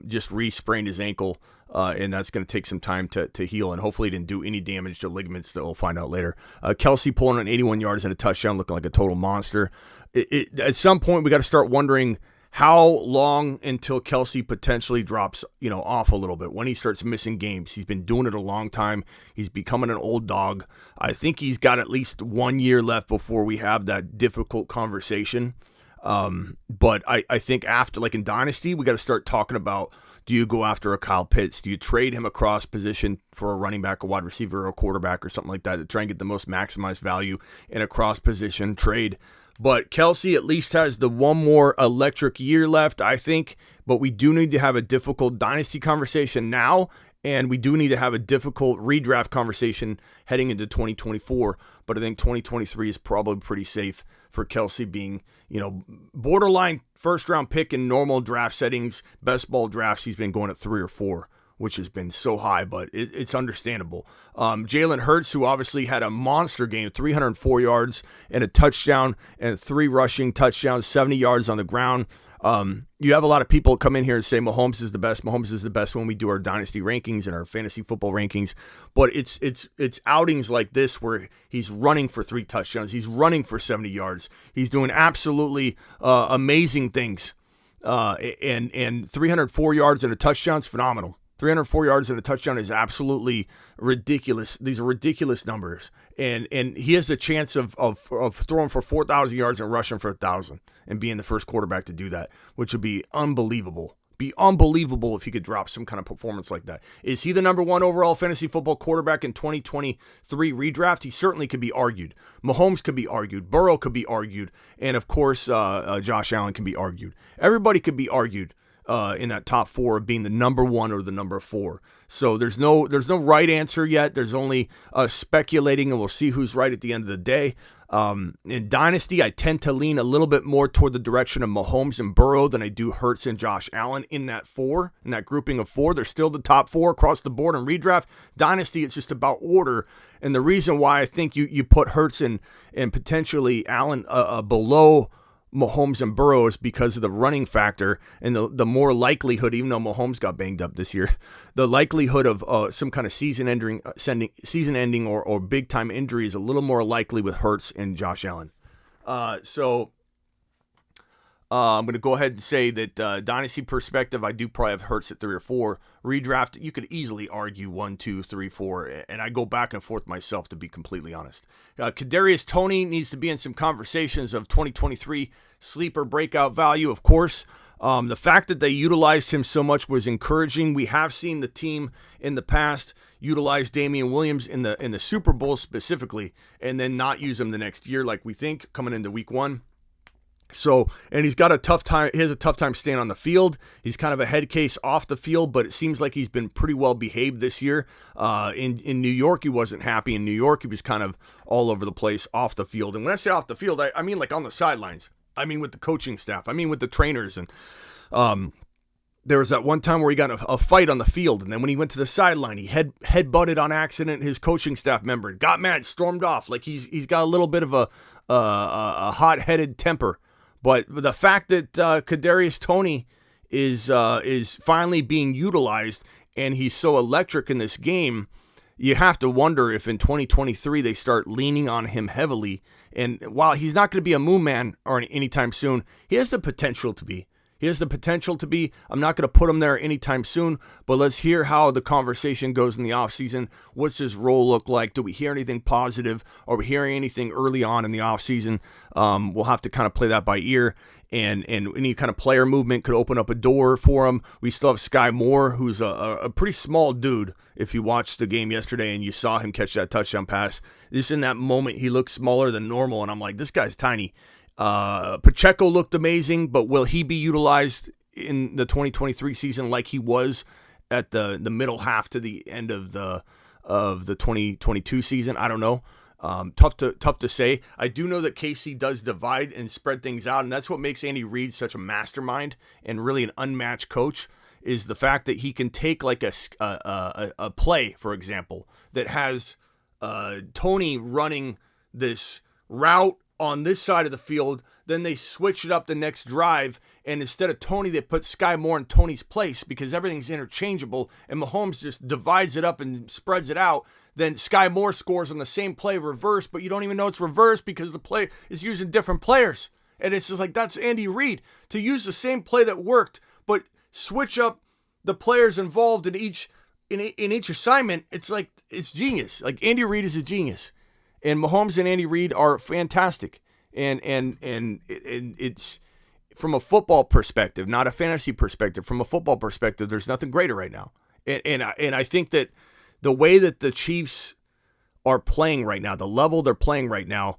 Just re-sprained his ankle, and that's going to take some time to heal, and hopefully he didn't do any damage to ligaments that we'll find out later. Kelsey pulling on 81 yards and a touchdown, looking like a total monster. At some point, we got to start wondering how long until Kelsey potentially drops, off a little bit, when he starts missing games. He's been doing it a long time. He's becoming an old dog. I think he's got at least 1 year left before we have that difficult conversation. But I think after, like in Dynasty, we got to start talking about, do you go after a Kyle Pitts? Do you trade him across position for a running back, a wide receiver, or a quarterback or something like that to try and get the most maximized value in a cross position trade? But Kelsey at least has the one more electric year left, I think. But we do need to have a difficult Dynasty conversation now, and we do need to have a difficult redraft conversation heading into 2024. But I think 2023 is probably pretty safe for Kelsey being, borderline first-round pick in normal draft settings. Best ball drafts, he's been going at 3 or 4, which has been so high, but it's understandable. Jalen Hurts, who obviously had a monster game, 304 yards and a touchdown and 3 rushing touchdowns, 70 yards on the ground. You have a lot of people come in here and say Mahomes is the best. Mahomes is the best when we do our dynasty rankings and our fantasy football rankings. But it's outings like this where he's running for 3 touchdowns. He's running for 70 yards. He's doing absolutely amazing things. And 304 yards and a touchdown is phenomenal. 304 yards and a touchdown is absolutely ridiculous. These are ridiculous numbers. And he has a chance of throwing for 4,000 yards and rushing for 1,000 and being the first quarterback to do that, which would be unbelievable. Be unbelievable if he could drop some kind of performance like that. Is he the number 1 overall fantasy football quarterback in 2023 redraft? He certainly could be argued. Mahomes could be argued. Burrow could be argued. And, of course, Josh Allen can be argued. Everybody could be argued in that top 4 of being the number 1 or the number 4. So there's no right answer yet. There's only speculating, and we'll see who's right at the end of the day. In Dynasty, I tend to lean a little bit more toward the direction of Mahomes and Burrow than I do Hurts and Josh Allen in that grouping of 4. They're still the top 4 across the board in redraft. Dynasty, it's just about order. And the reason why I think you put Hurts and potentially Allen below Mahomes and Burrow is because of the running factor and the more likelihood, even though Mahomes got banged up this year, the likelihood of some kind of season-ending or big-time injury is a little more likely with Hurts and Josh Allen. So I'm going to go ahead and say that Dynasty perspective, I do probably have Hurts at 3 or 4. Redraft, you could easily argue 1, 2, 3, 4, and I go back and forth myself, to be completely honest. Kadarius Toney needs to be in some conversations of 2023 sleeper breakout value, of course. The fact that they utilized him so much was encouraging. We have seen the team in the past utilize Damian Williams in the Super Bowl specifically, and then not use him the next year like we think coming into week 1. So, and he's got a tough time. He has a tough time staying on the field. He's kind of a head case off the field, but it seems like he's been pretty well behaved this year. In New York, he wasn't happy. In New York, he was kind of all over the place off the field. And when I say off the field, I mean like on the sidelines. I mean with the coaching staff. I mean with the trainers. And there was that one time where he got a fight on the field, and then when he went to the sideline, he head-butted on accident his coaching staff member, got mad, stormed off. Like he's got a little bit of a hot-headed temper. But the fact that Kadarius Toney is finally being utilized and he's so electric in this game, you have to wonder if in 2023 they start leaning on him heavily. And while he's not going to be a moon man or anytime soon, he has the potential to be. He has the potential to be. I'm not going to put him there anytime soon, but let's hear how the conversation goes in the offseason. What's his role look like? Do we hear anything positive? Are we hearing anything early on in the offseason? We'll have to kind of play that by ear, and any kind of player movement could open up a door for him. We still have Sky Moore, who's a pretty small dude. If you watched the game yesterday and you saw him catch that touchdown pass, just in that moment, he looked smaller than normal, and I'm like, this guy's tiny. Pacheco looked amazing, but will he be utilized in the 2023 season like he was at the middle half to the end of the 2022 season? I don't know. Tough to say. I do know that KC does divide and spread things out, and that's what makes Andy Reid such a mastermind and really an unmatched coach, is the fact that he can take like a play, for example, that has Tony running this route on this side of the field, then they switch it up the next drive, and instead of Tony, they put Sky Moore in Tony's place because everything's interchangeable, and Mahomes just divides it up and spreads it out. Then Sky Moore scores on the same play reverse, but you don't even know it's reverse because the play is using different players. And it's just like, that's Andy Reid, to use the same play that worked, but switch up the players involved in each assignment. It's like, it's genius. Like, Andy Reid is a genius. And Mahomes and Andy Reid are fantastic, and it's from a football perspective, not a fantasy perspective. From a football perspective, there's nothing greater right now. And I think that the way that the Chiefs are playing right now, the level they're playing right now,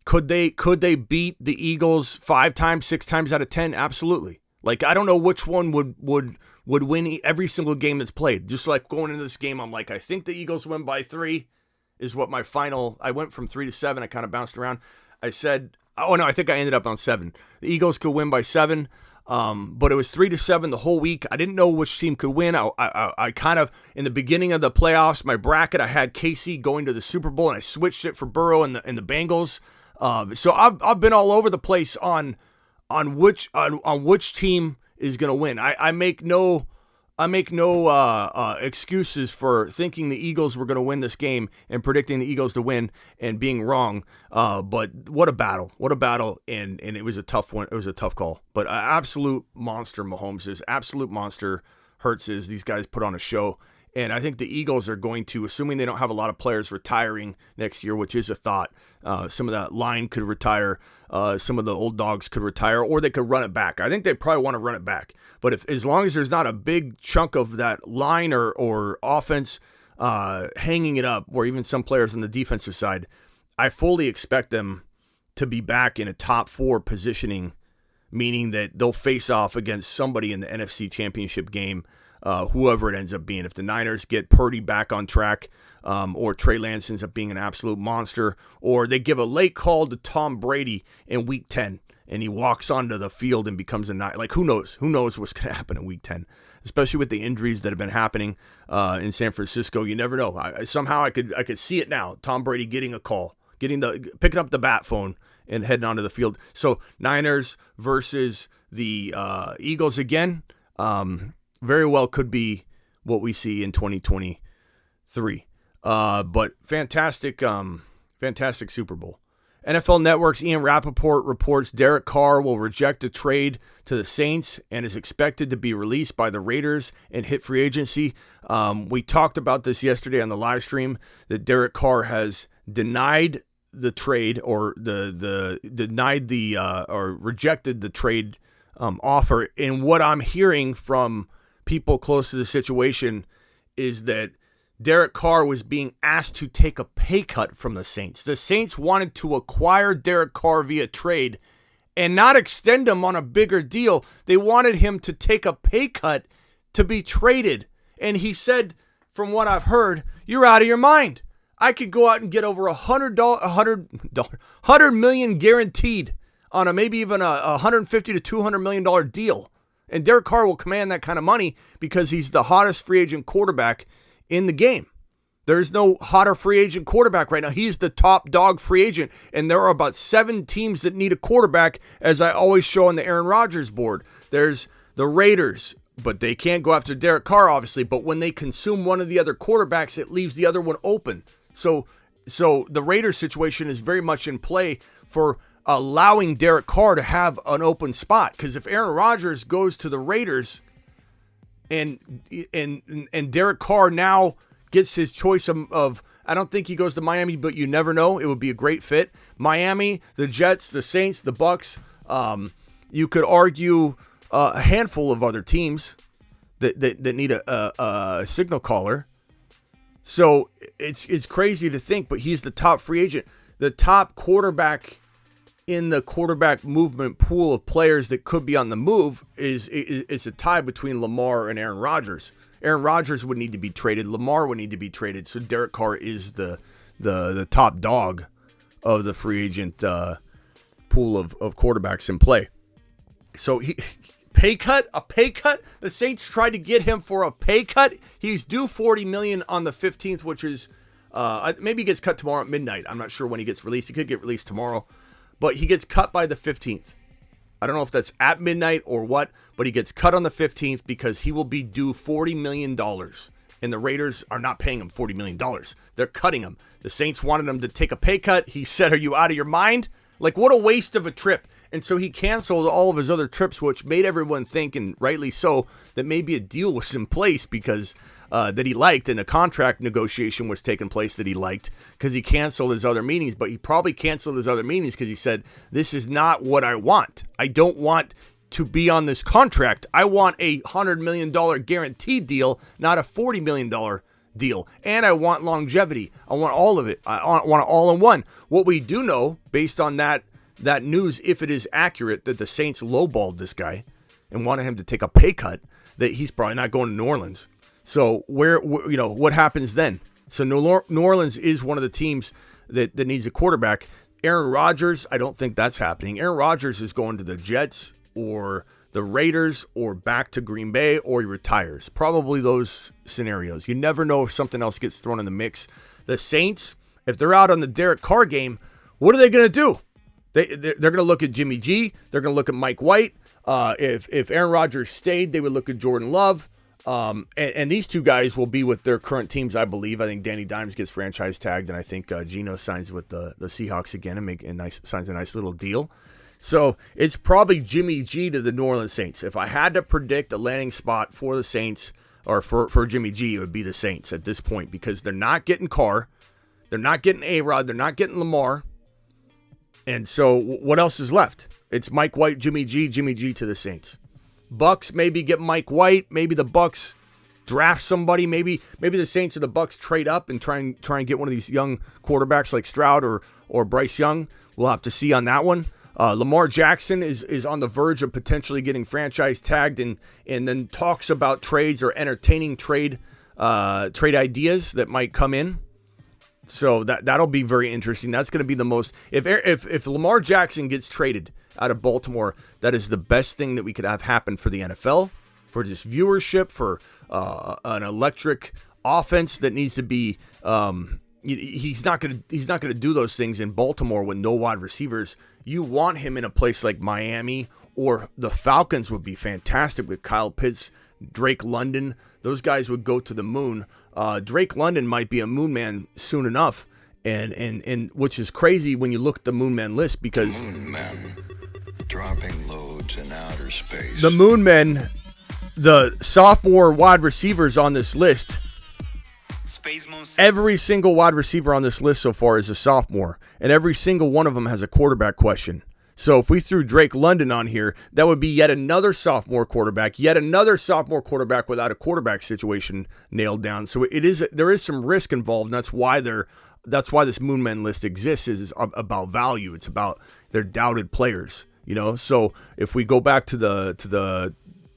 could they beat the Eagles 5 times, 6 times out of 10? Absolutely. Like, I don't know which one would win every single game that's played. Just like going into this game, I'm like, I think the Eagles win by 3. Is what my final, I went from 3 to 7. I kind of bounced around. I said, I think I ended up on 7. The Eagles could win by 7, but it was 3 to 7 the whole week. I didn't know which team could win. I kind of, in the beginning of the playoffs, my bracket, I had KC going to the Super Bowl, and I switched it for Burrow and the Bengals. So I've been all over the place on which team is going to win. I make no excuses for thinking the Eagles were going to win this game and predicting the Eagles to win and being wrong. But what a battle. And it was a tough one. It was a tough call, but absolute monster Mahomes is, absolute monster Hurts is. These guys put on a show. And I think the Eagles are going to, assuming they don't have a lot of players retiring next year, which is a thought, some of that line could retire, some of the old dogs could retire, or they could run it back. I think they probably want to run it back. But as long as there's not a big chunk of that line or offense hanging it up, or even some players on the defensive side, I fully expect them to be back in a top 4 positioning, meaning that they'll face off against somebody in the NFC Championship game, whoever it ends up being. If the Niners get Purdy back on track, or Trey Lance ends up being an absolute monster, or they give a late call to Tom Brady in Week 10, and he walks onto the field and becomes like, who knows? Who knows what's going to happen in Week 10, especially with the injuries that have been happening in San Francisco. You never know. Somehow I could see it now. Tom Brady getting a call, picking up the bat phone and heading onto the field. So Niners versus the Eagles again. Very well could be what we see in 2023. But fantastic Super Bowl. NFL Network's Ian Rappaport reports Derek Carr will reject a trade to the Saints and is expected to be released by the Raiders and hit free agency. We talked about this yesterday on the live stream, that Derek Carr has denied the trade, or or rejected the trade offer. And what I'm hearing from people close to the situation is that Derek Carr was being asked to take a pay cut from the Saints. The Saints wanted to acquire Derek Carr via trade and not extend him on a bigger deal. They wanted him to take a pay cut to be traded. And he said, from what I've heard, you're out of your mind. I could go out and get over $100 million guaranteed on maybe even a $150 to $200 million deal. And Derek Carr will command that kind of money because he's the hottest free agent quarterback in the game. There's no hotter free agent quarterback right now. He's the top dog free agent. And there are about 7 teams that need a quarterback, as I always show on the Aaron Rodgers board. There's the Raiders, but they can't go after Derek Carr, obviously. But when they consume one of the other quarterbacks, it leaves the other one open. So the Raiders situation is very much in play for allowing Derek Carr to have an open spot. Because if Aaron Rodgers goes to the Raiders and Derek Carr now gets his choice of I don't think he goes to Miami, but you never know. It would be a great fit. Miami, the Jets, the Saints, the Bucks. You could argue a handful of other teams that need a signal caller. So it's crazy to think, but he's the top free agent. The top quarterback in the quarterback movement pool of players that could be on the move is a tie between Lamar and Aaron Rodgers. Aaron Rodgers would need to be traded. Lamar would need to be traded. So Derek Carr is the top dog of the free agent pool of quarterbacks in play. So a pay cut. The Saints tried to get him for a pay cut. He's due $40 million on the 15th, which is maybe he gets cut tomorrow at midnight. I'm not sure when he gets released. He could get released tomorrow, but he gets cut by the 15th. I don't know if that's at midnight or what, but he gets cut on the 15th because he will be due $40 million. And the Raiders are not paying him $40 million. They're cutting him. The Saints wanted him to take a pay cut. He said, "Are you out of your mind?" Like, what a waste of a trip. And so he canceled all of his other trips, which made everyone think, and rightly so, that maybe a deal was in place because that he liked, and a contract negotiation was taking place that he liked because he canceled his other meetings. But he probably canceled his other meetings because he said, "This is not what I want. I don't want to be on this contract. I want a $100 million guaranteed deal, not a $40 million deal. And I want longevity. I want all of it. I want it all in one." What we do know, based on that news, if it is accurate, that the Saints lowballed this guy and wanted him to take a pay cut, that he's probably not going to New Orleans. So what happens then? So New Orleans is one of the teams that needs a quarterback. Aaron Rodgers, I don't think that's happening. Aaron Rodgers is going to the Jets or the Raiders or back to Green Bay, or he retires. Probably those scenarios. You never know if something else gets thrown in the mix. The Saints, if they're out on the Derek Carr game, what are they going to do? They're going to look at Jimmy G. They're going to look at Mike White. If Aaron Rodgers stayed, they would look at Jordan Love. And these two guys will be with their current teams, I believe. I think Danny Dimes gets franchise tagged, and I think Geno signs with the Seahawks again and signs a nice little deal. So it's probably Jimmy G to the New Orleans Saints. If I had to predict a landing spot for the Saints, or for Jimmy G, it would be the Saints at this point, because they're not getting Carr, they're not getting A-Rod, they're not getting Lamar. And so what else is left? It's Mike White, Jimmy G to the Saints. Bucks maybe get Mike White. Maybe the Bucks draft somebody. Maybe the Saints or the Bucks trade up and try and get one of these young quarterbacks like Stroud or Bryce Young. We'll have to see on that one. Lamar Jackson is on the verge of potentially getting franchise tagged, and then talks about trades or entertaining trade ideas that might come in. So that'll be very interesting. That's going to be the most. If Lamar Jackson gets traded out of Baltimore, that is the best thing that we could have happen for the NFL, for just viewership, for an electric offense that needs to be. He's not going to do those things in Baltimore with no wide receivers. You want him in a place like Miami, or the Falcons would be fantastic with Kyle Pitts, Drake London. Those guys would go to the moon. Drake London might be a moon man soon enough, and which is crazy when you look at the moon man list, because moon men dropping loads in outer space. The moon men, the sophomore wide receivers on this list. Every single wide receiver on this list so far is a sophomore, and every single one of them has a quarterback question. So if we threw Drake London on here, that would be yet another sophomore quarterback without a quarterback situation nailed down. So there is some risk involved, and that's why this Moon Men list exists, is about value. It's about their doubted players, So if we go back to the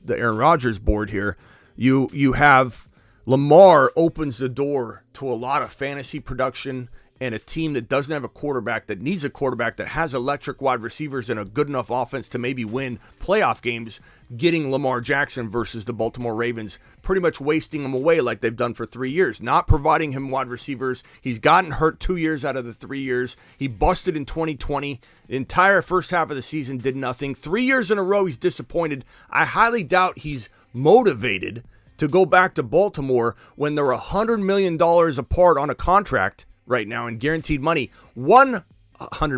Aaron Rodgers board here, you have Lamar opens the door to a lot of fantasy production, and a team that doesn't have a quarterback, that needs a quarterback, that has electric wide receivers and a good enough offense to maybe win playoff games, getting Lamar Jackson versus the Baltimore Ravens, pretty much wasting him away like they've done for 3 years, not providing him wide receivers. He's gotten hurt 2 years out of the 3 years. He busted in 2020. The entire first half of the season did nothing. 3 years in a row, he's disappointed. I highly doubt he's motivated to go back to Baltimore when they're $100 million apart on a contract right now in guaranteed money. $100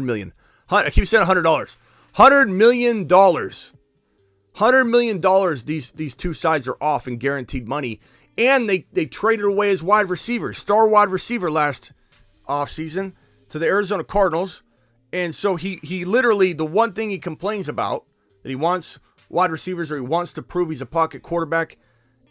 million. I keep saying $100. $100 million. $100 million these two sides are off in guaranteed money. And they traded away his wide receiver, star wide receiver last offseason to the Arizona Cardinals. And so he literally, the one thing he complains about, that he wants wide receivers or he wants to prove he's a pocket quarterback,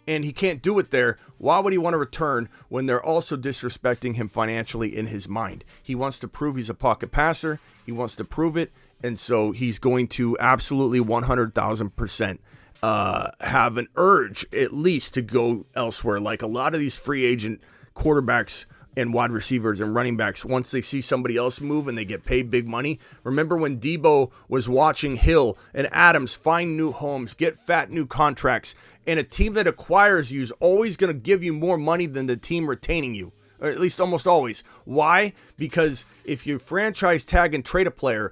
and he can't do it there. Why would he want to return when they're also disrespecting him financially in his mind? He wants to prove he's a pocket passer. He wants to prove it. And so he's going to absolutely 100,000% have an urge at least to go elsewhere. Like a lot of these free agent quarterbacks and wide receivers and running backs, once they see somebody else move and they get paid big money. Remember when Debo was watching Hill and Adams find new homes, get fat new contracts, and a team that acquires you is always going to give you more money than the team retaining you, or at least almost always. Why? Because if you franchise tag and trade a player,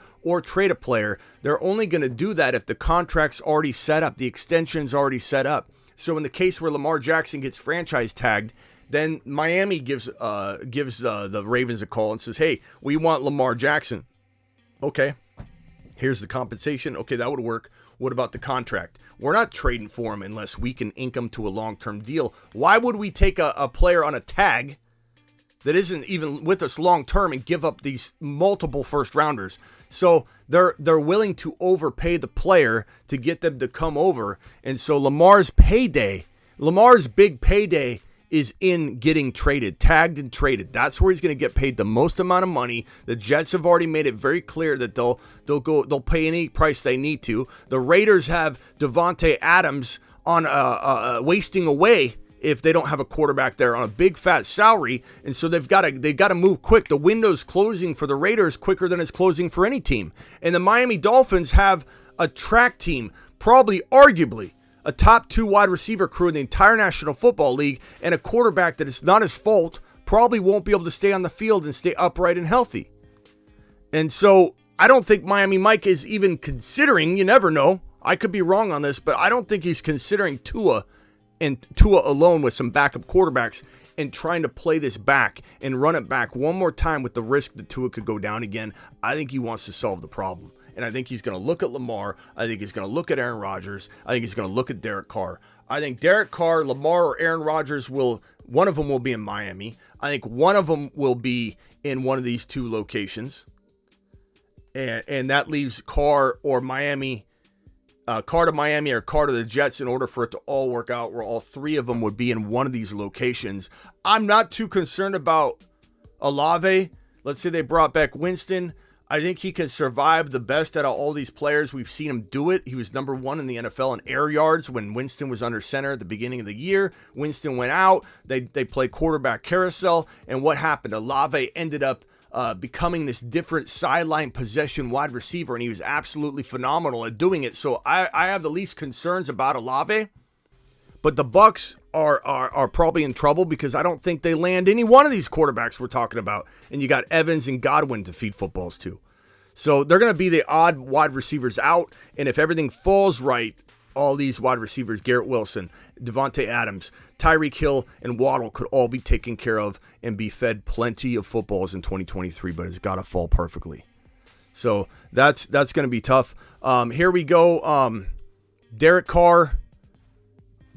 they're only going to do that if the contract's already set up, the extension's already set up. So in the case where Lamar Jackson gets franchise tagged, then Miami gives the Ravens a call and says, hey, we want Lamar Jackson. Okay, here's the compensation. Okay, that would work. What about the contract? We're not trading for him unless we can ink him to a long-term deal. Why would we take a player on a tag that isn't even with us long-term and give up these multiple first-rounders? So they're willing to overpay the player to get them to come over. And so Lamar's big payday is in getting tagged and traded. That's where he's going to get paid the most amount of money. The Jets have already made it very clear that they'll pay any price they need to. The Raiders have Devontae Adams on wasting away if they don't have a quarterback there on a big fat salary, and so they've got to move quick. The window's closing for the Raiders quicker than it's closing for any team. And the Miami Dolphins have a track team, probably arguably a top 2 wide receiver crew in the entire National Football League, and a quarterback that is not his fault, probably won't be able to stay on the field and stay upright and healthy. And so I don't think Miami Mike is even considering, you never know, I could be wrong on this, but I don't think he's considering Tua and Tua alone with some backup quarterbacks and trying to play this back and run it back one more time with the risk that Tua could go down again. I think he wants to solve the problem. And I think he's going to look at Lamar. I think he's going to look at Aaron Rodgers. I think he's going to look at Derek Carr. I think Derek Carr, Lamar, or Aaron Rodgers one of them will be in Miami. I think one of them will be in one of these 2 locations. And that leaves Carr or Miami, Carr to Miami or Carr to the Jets in order for it to all work out where all 3 of them would be in one of these locations. I'm not too concerned about Olave. Let's say they brought back Winston. I think he can survive the best out of all these players. We've seen him do it. He was number 1 in the NFL in air yards when Winston was under center at the beginning of the year. Winston went out. They played quarterback carousel. And what happened? Olave ended up becoming this different sideline possession wide receiver, and he was absolutely phenomenal at doing it. So I have the least concerns about Olave. But the Bucs are probably in trouble because I don't think they land any one of these quarterbacks we're talking about. And you got Evans and Godwin to feed footballs to. So they're going to be the odd wide receivers out. And if everything falls right, all these wide receivers, Garrett Wilson, Devontae Adams, Tyreek Hill, and Waddle could all be taken care of and be fed plenty of footballs in 2023, but it's got to fall perfectly. So that's going to be tough. Here we go. Derek Carr.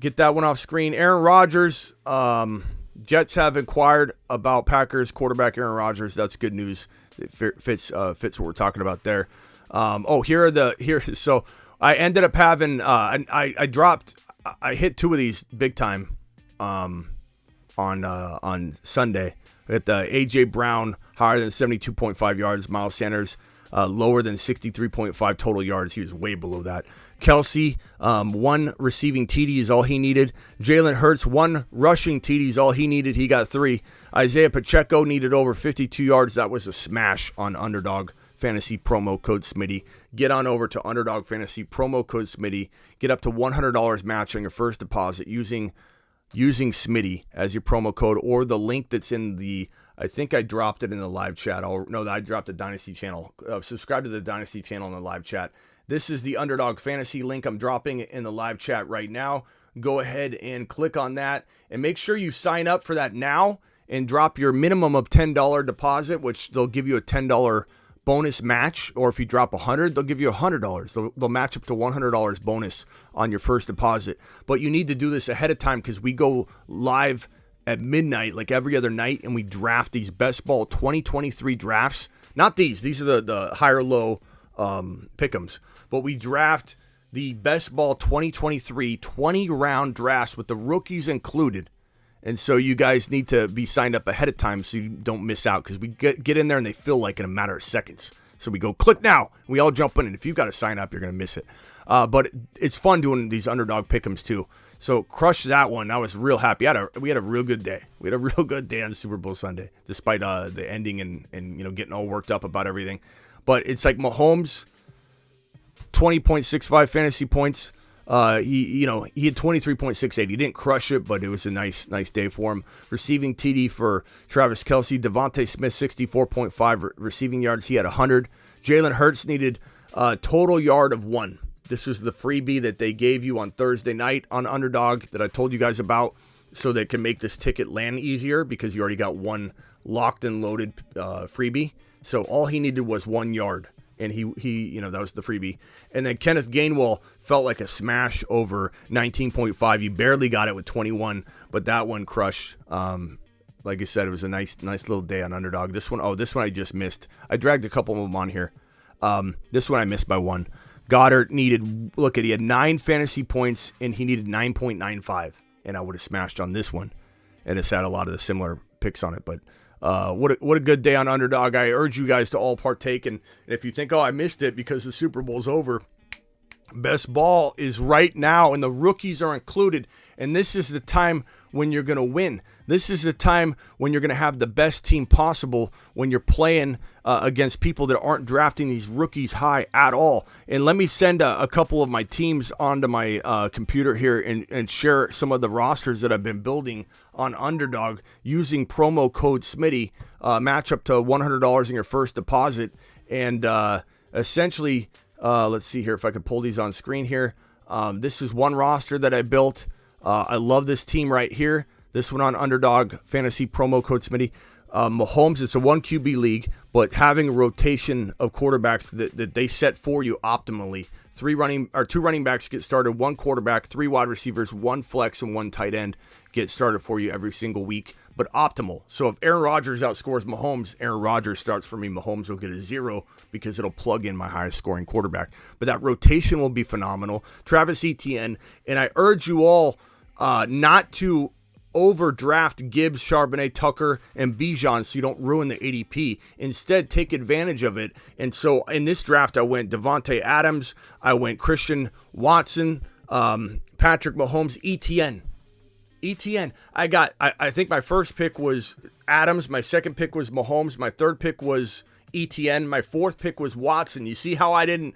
Get that one off screen. Aaron Rodgers. Jets have inquired about Packers quarterback Aaron Rodgers. That's good news. It fits what we're talking about there. So I ended up having I hit 2 of these big time on Sunday. With AJ Brown higher than 72.5 yards, Miles Sanders lower than 63.5 total yards. He was way below that. Kelsey, 1 receiving TD is all he needed. Jalen Hurts, 1 rushing TD is all he needed. He got 3. Isaiah Pacheco needed over 52 yards. That was a smash on Underdog Fantasy promo code Smitty. Get on over to Underdog Fantasy promo code Smitty. Get up to $100 match on your first deposit using Smitty as your promo code, or the link that's in the, I think I dropped it in the live chat. I dropped the Dynasty channel. Subscribe to the Dynasty channel in the live chat. This is the Underdog Fantasy link I'm dropping in the live chat right now. Go ahead and click on that and make sure you sign up for that now and drop your minimum of $10 deposit, which they'll give you a $10 bonus match, or if you drop $100, they'll give you $100. They'll match up to $100 bonus on your first deposit. But you need to do this ahead of time because we go live at midnight, like every other night, and we draft these Best Ball 2023 drafts. Not these. These are the higher low pick'ems. But we draft the Best Ball 2023 20-round drafts with the rookies included. And so you guys need to be signed up ahead of time so you don't miss out, because we get in there and they fill like in a matter of seconds. So we go, click now. We all jump in, and if you've got to sign up, you're going to miss it. But it's fun doing these underdog pick'ems too. So crush that one. I was real happy. We had a real good day. We had a real good day on Super Bowl Sunday, despite the ending and getting all worked up about everything. But it's like Mahomes, 20.65 fantasy points. He had 23.68. He didn't crush it, but it was a nice day for him. Receiving TD for Travis Kelce. Devontae Smith, 64.5 receiving yards. He had 100. Jalen Hurts needed a total yard of 1. This was the freebie that they gave you on Thursday night on Underdog that I told you guys about, so they can make this ticket land easier, because you already got one locked and loaded freebie. So all he needed was 1 yard. And he that was the freebie. And then Kenneth Gainwell felt like a smash over 19.5. He barely got it with 21, but that one crushed. Like I said, it was a nice little day on Underdog. This one I just missed. I dragged a couple of them on here. This one I missed by 1. Goddard he had 9 fantasy points, and he needed 9.95, and I would have smashed on this one. And it's had a lot of the similar picks on it, but what a good day on Underdog. I urge you guys to all partake, and if you think, I missed it because the Super Bowl's over, Best Ball is right now, and the rookies are included, and this is the time when you're going to win. This is the time when you're going to have the best team possible, when you're playing against people that aren't drafting these rookies high at all. And let me send a couple of my teams onto my computer here and share some of the rosters that I've been building on Underdog using promo code Smitty. Match up to $100 in your first deposit, and essentially, let's see here if I could pull these on screen here. This is one roster that I built. I love this team right here. This one on Underdog Fantasy promo code Smitty. Mahomes, it's a 1 QB league, but having a rotation of quarterbacks that they set for you optimally. 2 running backs get started, 1 quarterback, 3 wide receivers, 1 flex, and 1 tight end get started for you every single week, but optimal. So if Aaron Rodgers outscores Mahomes, Aaron Rodgers starts for me. Mahomes will get a 0 because it'll plug in my highest scoring quarterback. But that rotation will be phenomenal. Travis Etienne, and I urge you all not to overdraft Gibbs, Charbonnet, Tucker, and Bijan so you don't ruin the ADP. Instead, take advantage of it. And so in this draft, I went Devontae Adams, I went Christian Watson, Patrick Mahomes, Etienne. I think my first pick was Adams, my second pick was Mahomes, my third pick was Etienne, my fourth pick was Watson. You see how I didn't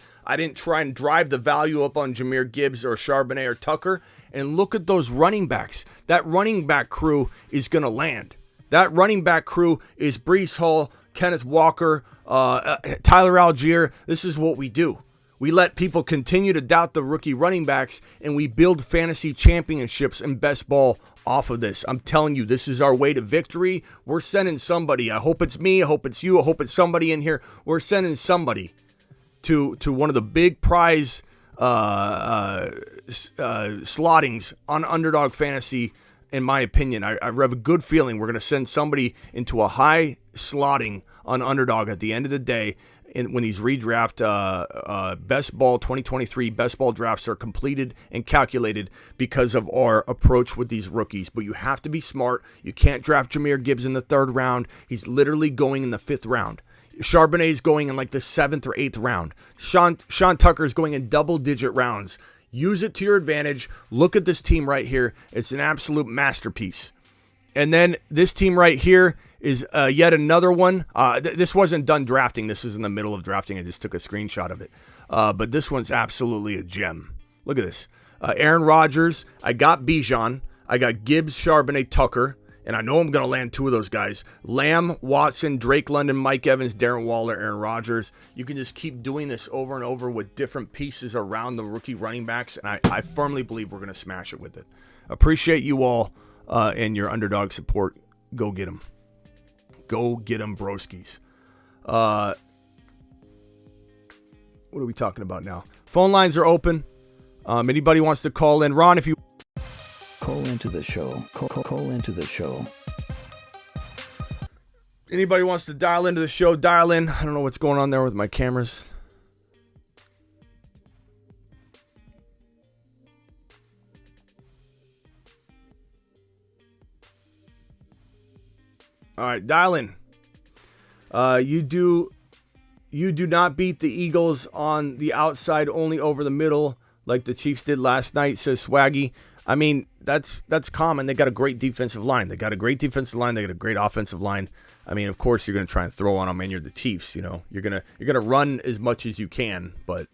try and drive the value up on Jahmyr Gibbs or Charbonnet or Tucker? And look at those running backs. That running back crew is going to land. That running back crew is Breece Hall, Kenneth Walker, Tyler Algier. This is what we do. We let people continue to doubt the rookie running backs, and we build fantasy championships and best ball off of this. I'm telling you, this is our way to victory. We're sending somebody. I hope it's me. I hope it's you. I hope it's somebody in here. We're sending somebody to one of the big prize slottings on Underdog Fantasy. In my opinion, I have a good feeling we're going to send somebody into a high slotting on Underdog at the end of the day. And when these redraft Best Ball 2023 Best Ball drafts are completed and calculated because of our approach with these rookies. But you have to be smart. You can't draft Jahmyr Gibbs in the 3rd round. He's literally going in the 5th round. Charbonnet is going in like the 7th or 8th round. Sean Tucker is going in double-digit rounds. Use it to your advantage. Look at this team right here. It's an absolute masterpiece. And then this team right here is yet another one. This wasn't done drafting. This is in the middle of drafting. I just took a screenshot of it. But this one's absolutely a gem. Look at this. Aaron Rodgers. I got Bijan. I got Gibbs, Charbonnet, Tucker. And I know I'm going to land 2 of those guys. Lamb, Watson, Drake London, Mike Evans, Darren Waller, Aaron Rodgers. You can just keep doing this over and over with different pieces around the rookie running backs. And I firmly believe we're going to smash it with it. Appreciate you all and your Underdog support. Go get them. Go get them, broskies. What are we talking about now? Phone lines are open. Anybody wants to call in. Ron, if you... Call into the show. Call into the show. Anybody wants to dial into the show, dial in. I don't know what's going on there with my cameras. All right, dial in. You do not beat the Eagles on the outside, only over the middle, like the Chiefs did last night, says Swaggy. I mean, that's common. They got a great defensive line. They got a great defensive line. They got a great offensive line. I mean, of course, you're going to try and throw on them, and you're the Chiefs. You know, you're gonna run as much as you can, but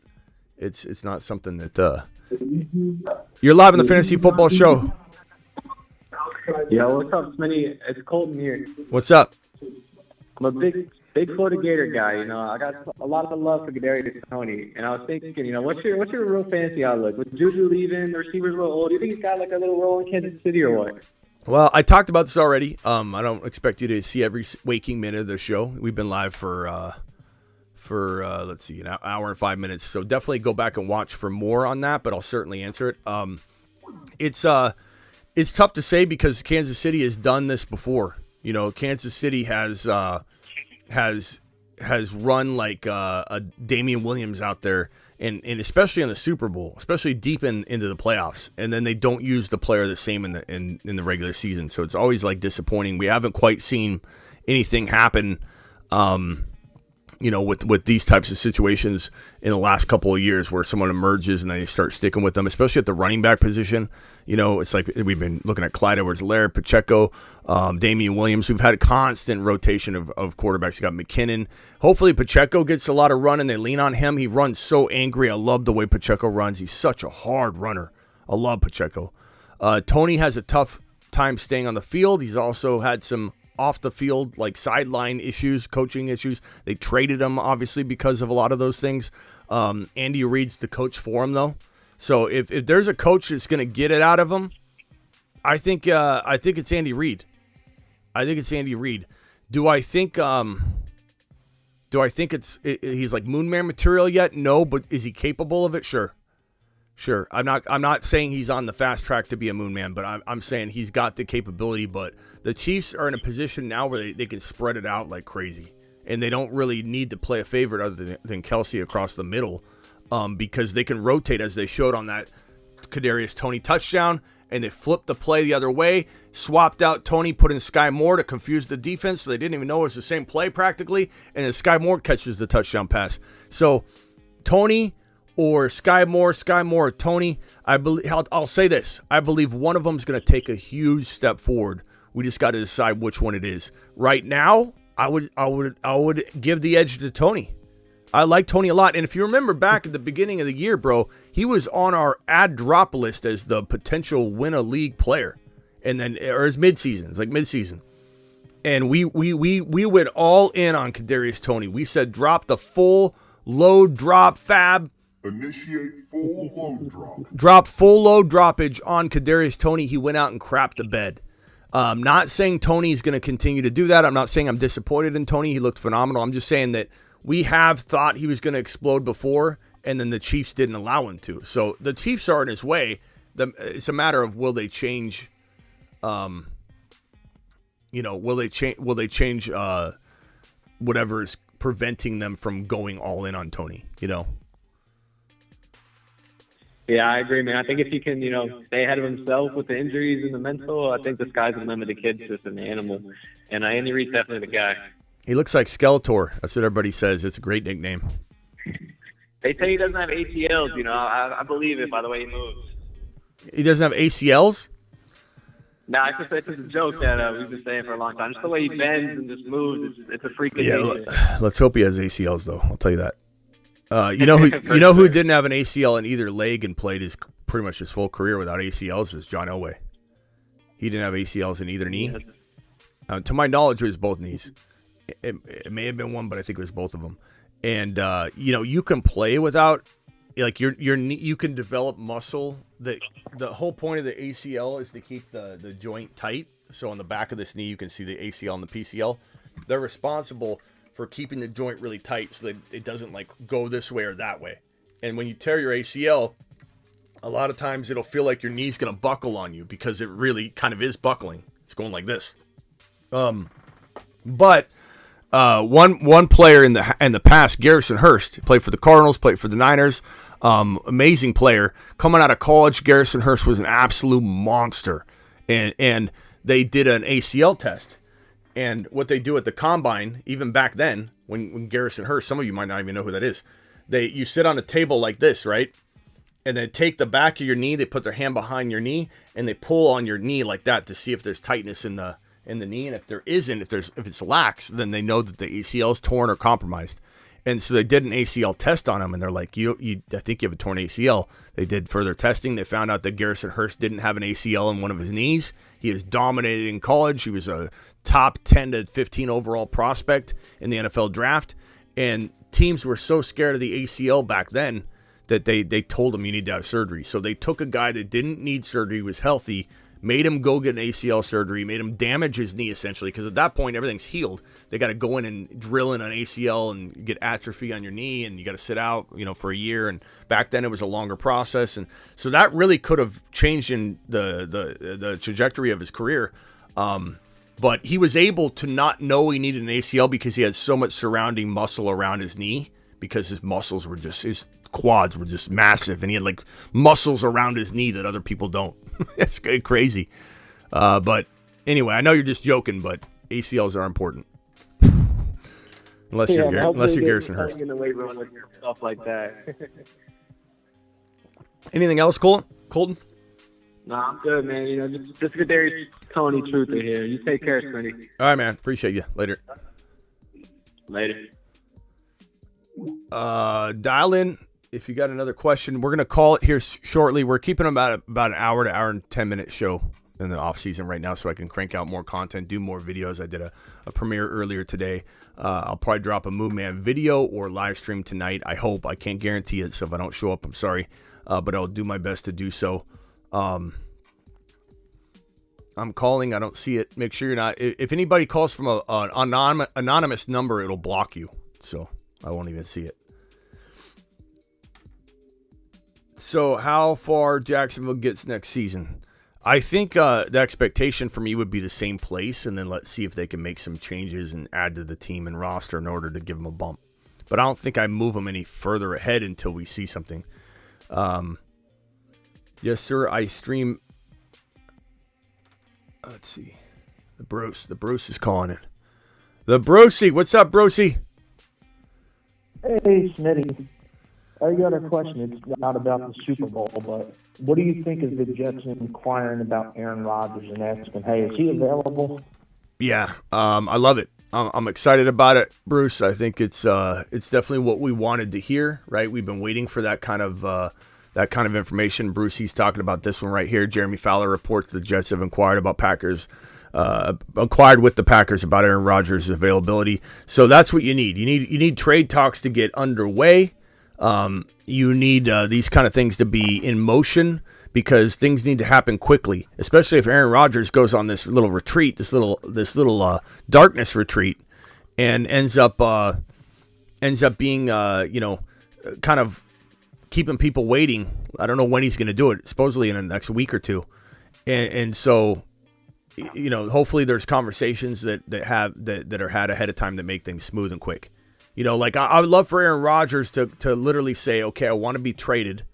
it's not something that you're live in the Fantasy Football Show. Yo, what's up, Smitty? It's Colton here. What's up? I'm a big Florida Gator guy. You know, I got a lot of love for Kadarius Toney, and I was thinking, you know, what's your real fantasy outlook? With Juju leaving, the receivers a little old. Do you think he's got like a little role in Kansas City or what? Well, I talked about this already. I don't expect you to see every waking minute of the show. We've been live for let's see, an hour and 5 minutes. So definitely go back and watch for more on that. But I'll certainly answer it. It's tough to say because Kansas City has done this before. You know, Kansas City has run like a Damian Williams out there, and especially in the Super Bowl, especially deep into the playoffs, and then they don't use the player the same in the regular season. So it's always like disappointing. We haven't quite seen anything happen, you know, with these types of situations in the last couple of years where someone emerges and they start sticking with them, especially at the running back position. You know, it's like we've been looking at Clyde Edwards-Helaire, Pacheco, Damian Williams. We've had a constant rotation of quarterbacks. You got McKinnon. Hopefully Pacheco gets a lot of run and they lean on him. He runs so angry. I love the way Pacheco runs. He's such a hard runner. I love Pacheco. Toney has a tough time staying on the field. He's also had some off the field, like sideline issues, coaching issues. They traded him, obviously, because of a lot of those things. Andy Reid's the coach for him, though. So if there's a coach that's going to get it out of him, I think it's Andy Reid. I think it's Andy Reid. Do I think he's like Moon Man material yet? No, but is he capable of it? Sure. I'm not saying he's on the fast track to be a Moon Man, but I'm saying he's got the capability. But the Chiefs are in a position now where they can spread it out like crazy, and they don't really need to play a favorite other than Kelsey across the middle, because they can rotate as they showed on that Kadarius Toney touchdown, and they flipped the play the other way, swapped out Toney, put in Sky Moore to confuse the defense, so they didn't even know it was the same play practically, and then Sky Moore catches the touchdown pass. So Toney or Sky Moore or Toney, I'll say this. I believe one of them is going to take a huge step forward. We just got to decide which one it is. Right now, I would give the edge to Toney. I like Toney a lot. And if you remember back at the beginning of the year, bro, he was on our ad drop list as the potential win a league player. And then, or his midseason. It's like midseason. And we went all in on Kadarius Toney. We said drop the full load drop fab. Initiate full load drop. Drop full load droppage on Kadarius Toney. He went out and crapped the bed. Not saying Toney's going to continue to do that. I'm not saying I'm disappointed in Toney. He looked phenomenal. I'm just saying that we have thought he was going to explode before, and then the Chiefs didn't allow him to. So the Chiefs are in his way. It's a matter of will they change? Will they change whatever is preventing them from going all in on Toney? You know. Yeah, I agree, man. I think if he can, stay ahead of himself with the injuries and the mental, I think the sky's the limit. The kid's just an animal. And Andy Reid's definitely the guy. He looks like Skeletor. That's what everybody says. It's a great nickname. They say he doesn't have ACLs, I believe it by the way he moves. He doesn't have ACLs? No, it's just a joke that we've been saying for a long time. Just the way he bends and just moves, it's a freaking let's hope he has ACLs, though. I'll tell you that. Who didn't have an ACL in either leg and played his pretty much his full career without ACLs is John Elway. He didn't have ACLs in either knee. To my knowledge, it was both knees. It may have been one, but I think it was both of them. And you can play without, like your knee. You can develop muscle. The whole point of the ACL is to keep the joint tight. So on the back of this knee, you can see the ACL and the PCL. They're responsible for keeping the joint really tight so that it doesn't like go this way or that way. And when you tear your ACL, a lot of times it'll feel like your knee's going to buckle on you because it really kind of is buckling. It's going like this. But one player in the past, Garrison Hurst, played for the Cardinals, played for the Niners. Amazing player. Coming out of college, Garrison Hurst was an absolute monster. And they did an ACL test. And what they do at the combine, even back then, when Garrison Hurst, some of you might not even know who that is. You sit on a table like this, right? And they take the back of your knee, they put their hand behind your knee, and they pull on your knee like that to see if there's tightness in the knee. And if there isn't, if it's lax, then they know that the ACL is torn or compromised. And so they did an ACL test on him, and they're like, I think you have a torn ACL. They did further testing. They found out that Garrison Hurst didn't have an ACL in one of his knees. He was dominated in college. He was a top 10 to 15 overall prospect in the NFL draft. And teams were so scared of the ACL back then that they told him you need to have surgery. So they took a guy that didn't need surgery, was healthy, made him go get an ACL surgery, made him damage his knee essentially, because at that point everything's healed. They got to go in and drill in an ACL and get atrophy on your knee, and you got to sit out, for a year. And back then it was a longer process, and so that really could have changed in the trajectory of his career. But he was able to not know he needed an ACL because he had so much surrounding muscle around his knee, because his muscles were his quads were just massive, and he had like muscles around his knee that other people don't. It's crazy. But anyway, I know you're just joking, but ACLs are important. unless you're Garrison Hurst. Stuff like that. Anything else, Colton? No, I'm good, man. Just good there, Tony Truther here. You take care, Smitty. All right, man. Appreciate you. Later. Dial in if you got another question. We're gonna call it here shortly. We're keeping about an hour to hour and 10-minute show in the off season right now, so I can crank out more content, do more videos. I did a premiere earlier today. I'll probably drop a Movement video or live stream tonight. I hope. I can't guarantee it, so if I don't show up, I'm sorry, but I'll do my best to do so. I'm calling. I don't see it. Make sure you're not. If anybody calls from an anonymous number, it'll block you, so I won't even see it. So how far Jacksonville gets next season? I think the expectation for me would be the same place, and then let's see if they can make some changes and add to the team and roster in order to give them a bump. But I don't think I move them any further ahead until we see something. Yes, sir. I stream. Let's see. The Bruce is calling it. The Brosy. What's up, Brosy? Hey, Smitty. I got a question. It's not about the Super Bowl, but what do you think of the Jets inquiring about Aaron Rodgers and asking, hey, is he available? Yeah, I love it. I'm excited about it, Bruce. I think it's definitely what we wanted to hear, right? We've been waiting for that kind of information. Bruce, he's talking about this one right here. Jeremy Fowler reports the Jets have inquired with the Packers about Aaron Rodgers' availability. So that's what you need. You need trade talks to get underway. You need these kind of things to be in motion, because things need to happen quickly, especially if Aaron Rodgers goes on this little retreat, this little darkness retreat, and ends up being kind of keeping people waiting. I don't know when he's going to do it, supposedly in the next week or two. And so, hopefully there's conversations that are had ahead of time that make things smooth and quick. I would love for Aaron Rodgers to literally say, okay, I want to be traded,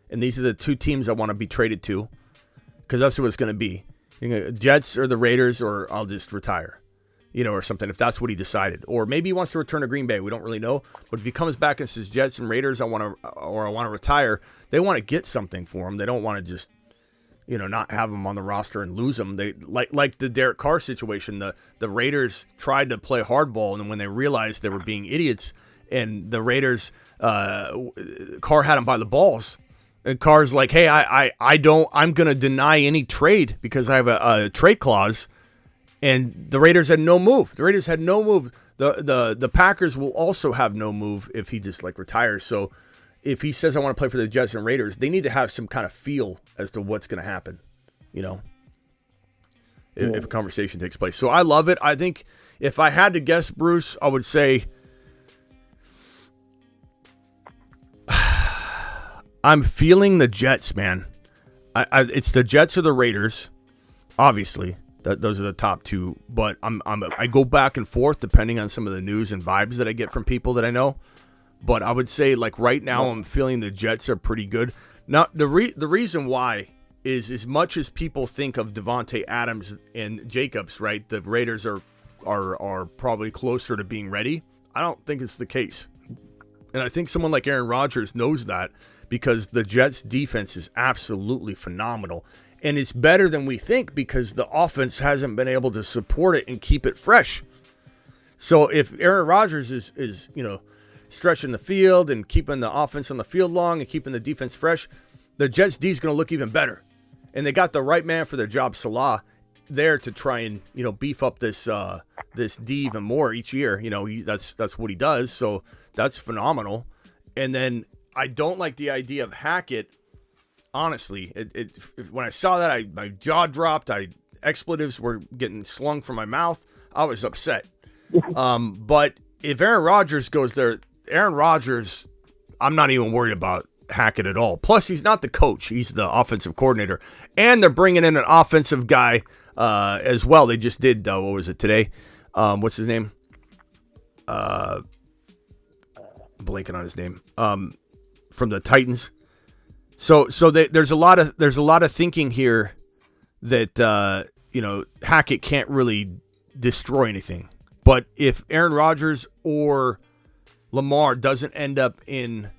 and these are the two teams I want to be traded to, because that's what it's going to be. Jets or the Raiders, or I'll just retire, or something, if that's what he decided. Or maybe he wants to return to Green Bay. We don't really know. But if he comes back and says Jets and Raiders, I want to retire, they want to get something for him. They don't want to just not have him on the roster and lose him. They like the Derek Carr situation. The Raiders tried to play hardball, and when they realized they were being idiots, and the Raiders, Carr had him by the balls, and Carr's like, hey, I'm going to deny any trade because I have a trade clause, and the Raiders had no move. The Packers will also have no move if he just retires. So if he says I want to play for the Jets and Raiders, they need to have some kind of feel as to what's going to happen, if a conversation takes place. So I love it. I think if I had to guess, Bruce, I would say I'm feeling the Jets, man. It's the Jets or the Raiders, obviously. Those are the top two. But I go back and forth depending on some of the news and vibes that I get from people that I know. But I would say, like, right now, I'm feeling the Jets are pretty good. Now, the reason why is, as much as people think of Devontae Adams and Jacobs, right, the Raiders are probably closer to being ready. I don't think it's the case. And I think someone like Aaron Rodgers knows that, because the Jets' defense is absolutely phenomenal. And it's better than we think because the offense hasn't been able to support it and keep it fresh. So if Aaron Rodgers is stretching the field and keeping the offense on the field long and keeping the defense fresh, the Jets' D is going to look even better. And they got the right man for their job, Salah, there to try and beef up this D even more each year. That's what he does. So that's phenomenal. And then I don't like the idea of Hackett. Honestly, when I saw that, my jaw dropped. Expletives were getting slung from my mouth. I was upset. But if Aaron Rodgers goes there, Aaron Rodgers, I'm not even worried about Hackett at all. Plus, he's not the coach. He's the offensive coordinator. And they're bringing in an offensive guy as well. They just did, what was it, today? What's his name? Blanking on his name. From the Titans. So there's a lot of thinking here that Hackett can't really destroy anything. But if Aaron Rodgers or Lamar doesn't end up in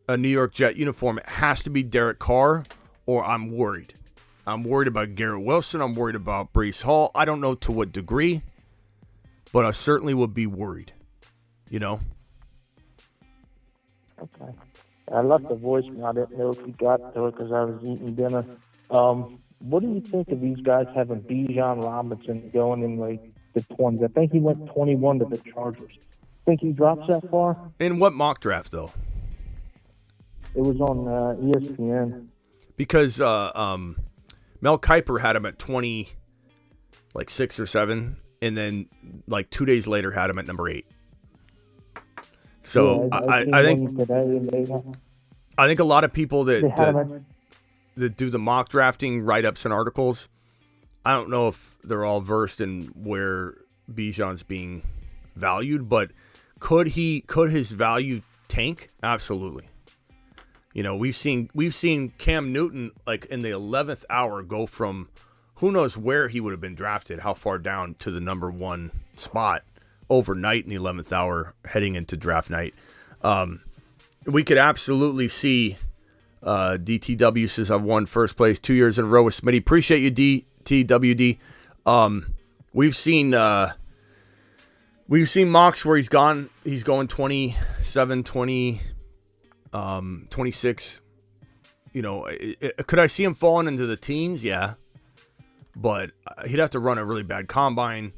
a New York Jet uniform, it has to be Derek Carr, or I'm worried. I'm worried about Garrett Wilson. I'm worried about Breece Hall. I don't know to what degree, but I certainly would be worried. Okay. I left the voicemail. I didn't know if you got to it because I was eating dinner. What do you think of these guys having Bijan Robinson going in like the 20s? I think he went 21 to the Chargers. Think he drops that far? In what mock draft, though? It was on ESPN. Because Mel Kiper had him at 6 or 7, and then 2 days later had him at number 8. So I think a lot of people that do the mock drafting write-ups and articles, I don't know if they're all versed in where Bijan's being valued, but could his value tank? Absolutely. We've seen Cam Newton in the 11th hour go from who knows where he would have been drafted, how far down, to the number 1 spot overnight in the 11th hour heading into draft night. We could absolutely see DTW says I've won first place 2 years in a row with Smitty. Appreciate you, DTWD. We've seen mocks where he's going 27, 20, 26. Could I see him falling into the teens? Yeah. But he'd have to run a really bad combine.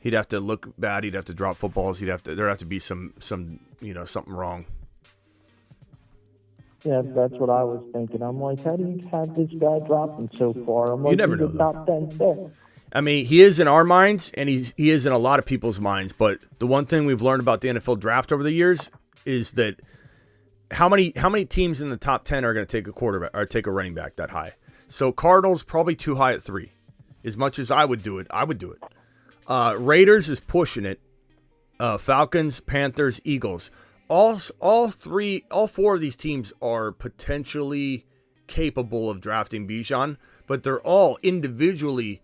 He'd have to look bad. He'd have to drop footballs. There'd have to be some something wrong. Yeah, that's what I was thinking. I'm like, how do you have this guy dropping so far? I'm like, you never know. Top 10 there. I mean, he is in our minds, and he is in a lot of people's minds. But the one thing we've learned about the NFL draft over the years is that how many teams in the top 10 are going to take a quarterback or take a running back that high? So Cardinals probably too high at 3. As much as I would do it, Raiders is pushing it. Falcons, Panthers, Eagles. All 4 of these teams are potentially capable of drafting Bijan, but they're all individually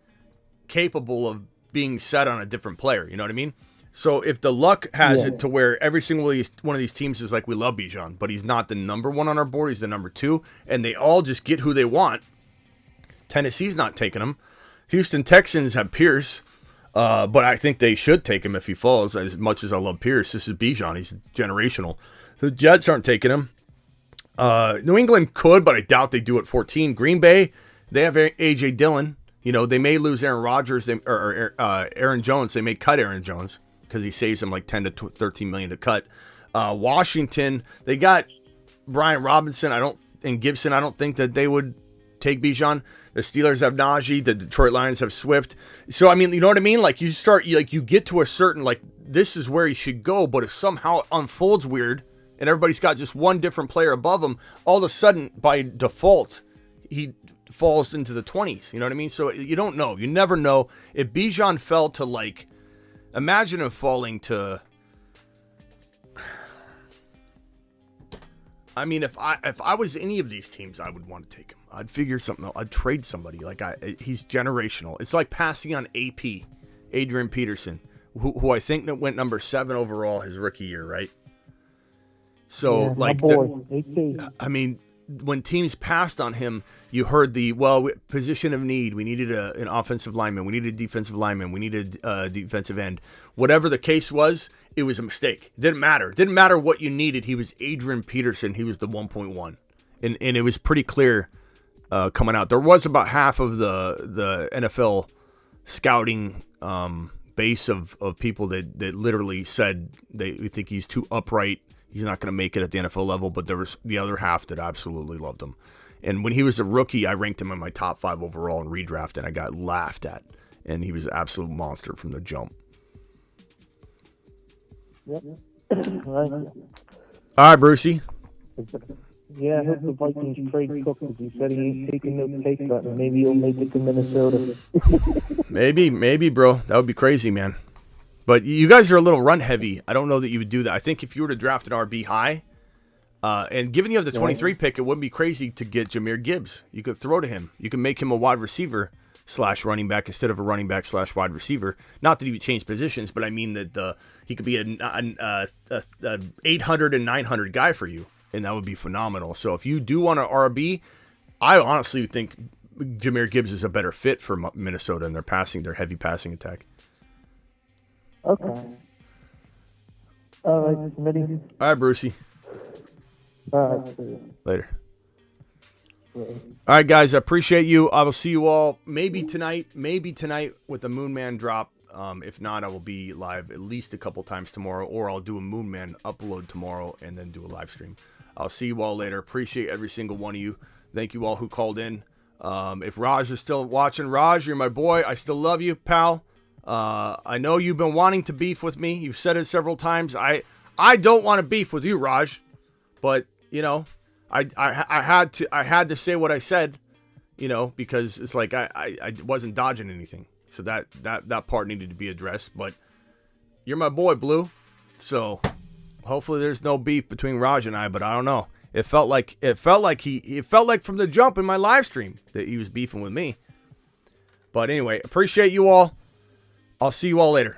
capable of being set on a different player. You know what I mean? So if the luck has it to where every single one of these teams is like, we love Bijan, but he's not the number 1 on our board, he's the number 2, and they all just get who they want. Tennessee's not taking him. Houston Texans have Pierce. But I think they should take him if he falls. As much as I love Pierce, this is Bijan. He's generational. The Jets aren't taking him. New England could, but I doubt they do at 14. Green Bay, they have A.J. Dillon. They may lose Aaron Rodgers or Aaron Jones. They may cut Aaron Jones because he saves them like 10 to 13 million to cut. Washington, they got Brian Robinson. And Gibson. I don't think that they would take Bijan. The Steelers have Najee. The Detroit Lions have Swift. So, I mean, you know what I mean? Like, you get to a certain, this is where he should go, but if somehow it unfolds weird and everybody's got just one different player above him, all of a sudden, by default, he falls into the 20s. You know what I mean? So you don't know. You never know. If Bijan fell to, like, imagine him falling to, I mean, if I was any of these teams, I would want to take him. I'd figure something out. I'd trade somebody. Like, he's generational. It's like passing on AP, Adrian Peterson, who I think that went number 7 overall his rookie year, right? So, yeah, like, I mean, when teams passed on him, you heard position of need. We needed an offensive lineman. We needed a defensive lineman. We needed a defensive end. Whatever the case was, it was a mistake. It didn't matter. It didn't matter what you needed. He was Adrian Peterson. He was the 1.1. And it was pretty clear coming out. There was about half of the NFL scouting base of people that literally said they think he's too upright. He's not going to make it at the NFL level, but there was the other half that absolutely loved him. And when he was a rookie, I ranked him in my top 5 overall in redraft, and I got laughed at. And he was an absolute monster from the jump. Yep. Right. All right, Brucey. Yeah, I hope the Vikings trade Cook because he said he ain't taking no pay cut, and maybe he'll make it to Minnesota. maybe, bro. That would be crazy, man. But you guys are a little run heavy. I don't know that you would do that. I think if you were to draft an RB high, and given you have the 23 pick, it wouldn't be crazy to get Jahmyr Gibbs. You could throw to him. You can make him a wide receiver / running back instead of a running back / wide receiver. Not that he would change positions, but I mean that he could be an 800 and 900 guy for you, and that would be phenomenal. So if you do want an RB, I honestly think Jahmyr Gibbs is a better fit for Minnesota and their heavy passing attack. Okay. All right, Smitty. All right, Brucey. All right. See you. Later. All right, guys. I appreciate you. I will see you all maybe tonight with the Moon Man drop. If not, I will be live at least a couple times tomorrow, or I'll do a Moon Man upload tomorrow and then do a live stream. I'll see you all later. Appreciate every single one of you. Thank you all who called in. If Raj is still watching, Raj, you're my boy. I still love you, pal. I know you've been wanting to beef with me. You've said it several times. I don't want to beef with you, Raj, but you know, I had to say what I said, you know, because it's like I wasn't dodging anything. So that part needed to be addressed. But you're my boy, Blue. So hopefully there's no beef between Raj and I. But I don't know. It felt like from the jump in my live stream that he was beefing with me. But anyway, appreciate you all. I'll see you all later.